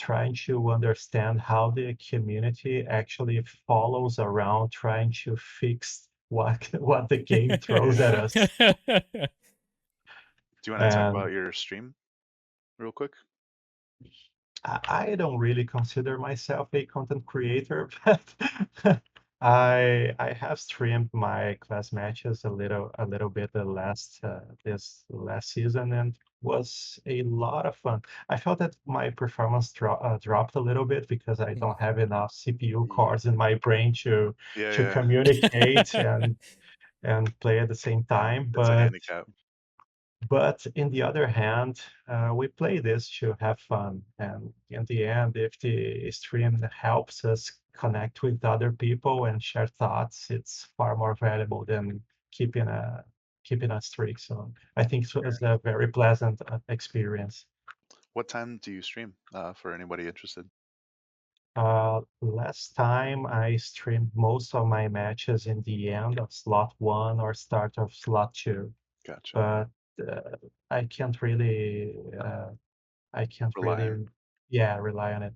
trying to understand how the community actually follows around trying to fix what the game throws at us. Do you want to talk And about your stream real quick? I don't really consider myself a content creator, but I have streamed my class matches a little bit this last season, and was a lot of fun. I felt that my performance dropped a little bit because I don't have enough CPU cores in my brain to Yeah. communicate and play at the same time. It's a handicap. But in the other hand, we play this to have fun. And in the end, if the stream helps us connect with other people and share thoughts, it's far more valuable than keeping a streak. So I think it was a very pleasant experience. What time do you stream for anybody interested? Last time I streamed most of my matches in the end of slot 1 or start of slot 2. Gotcha. But I can't really Rely on. rely on it.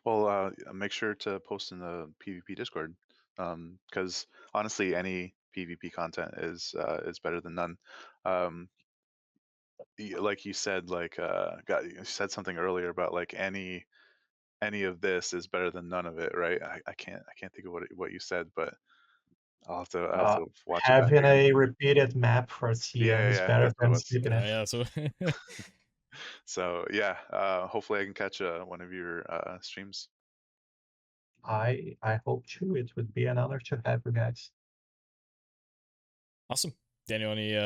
Well, make sure to post in the PvP Discord, because honestly, any PvP content is better than none. Like you said, you said something earlier about like any of this is better than none of it, right? I can't think of what you said, but I'll have to watch it back Having again. a repeated map for CM is Yeah, better that's what it than was. skipping it. Yeah. So So yeah, hopefully I can catch one of your streams. I hope too. It would be an honor to have you guys. awesome. Daniel, any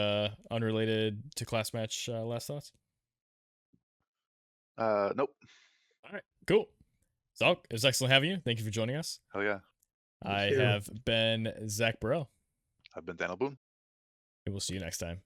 unrelated to class match last thoughts? Nope. All right, cool. Zhalk, it was excellent having you. Thank you for joining us. Hell yeah. Thank I you. have been Zach Burrell. I've been Daniel Boone. And we'll see you next time.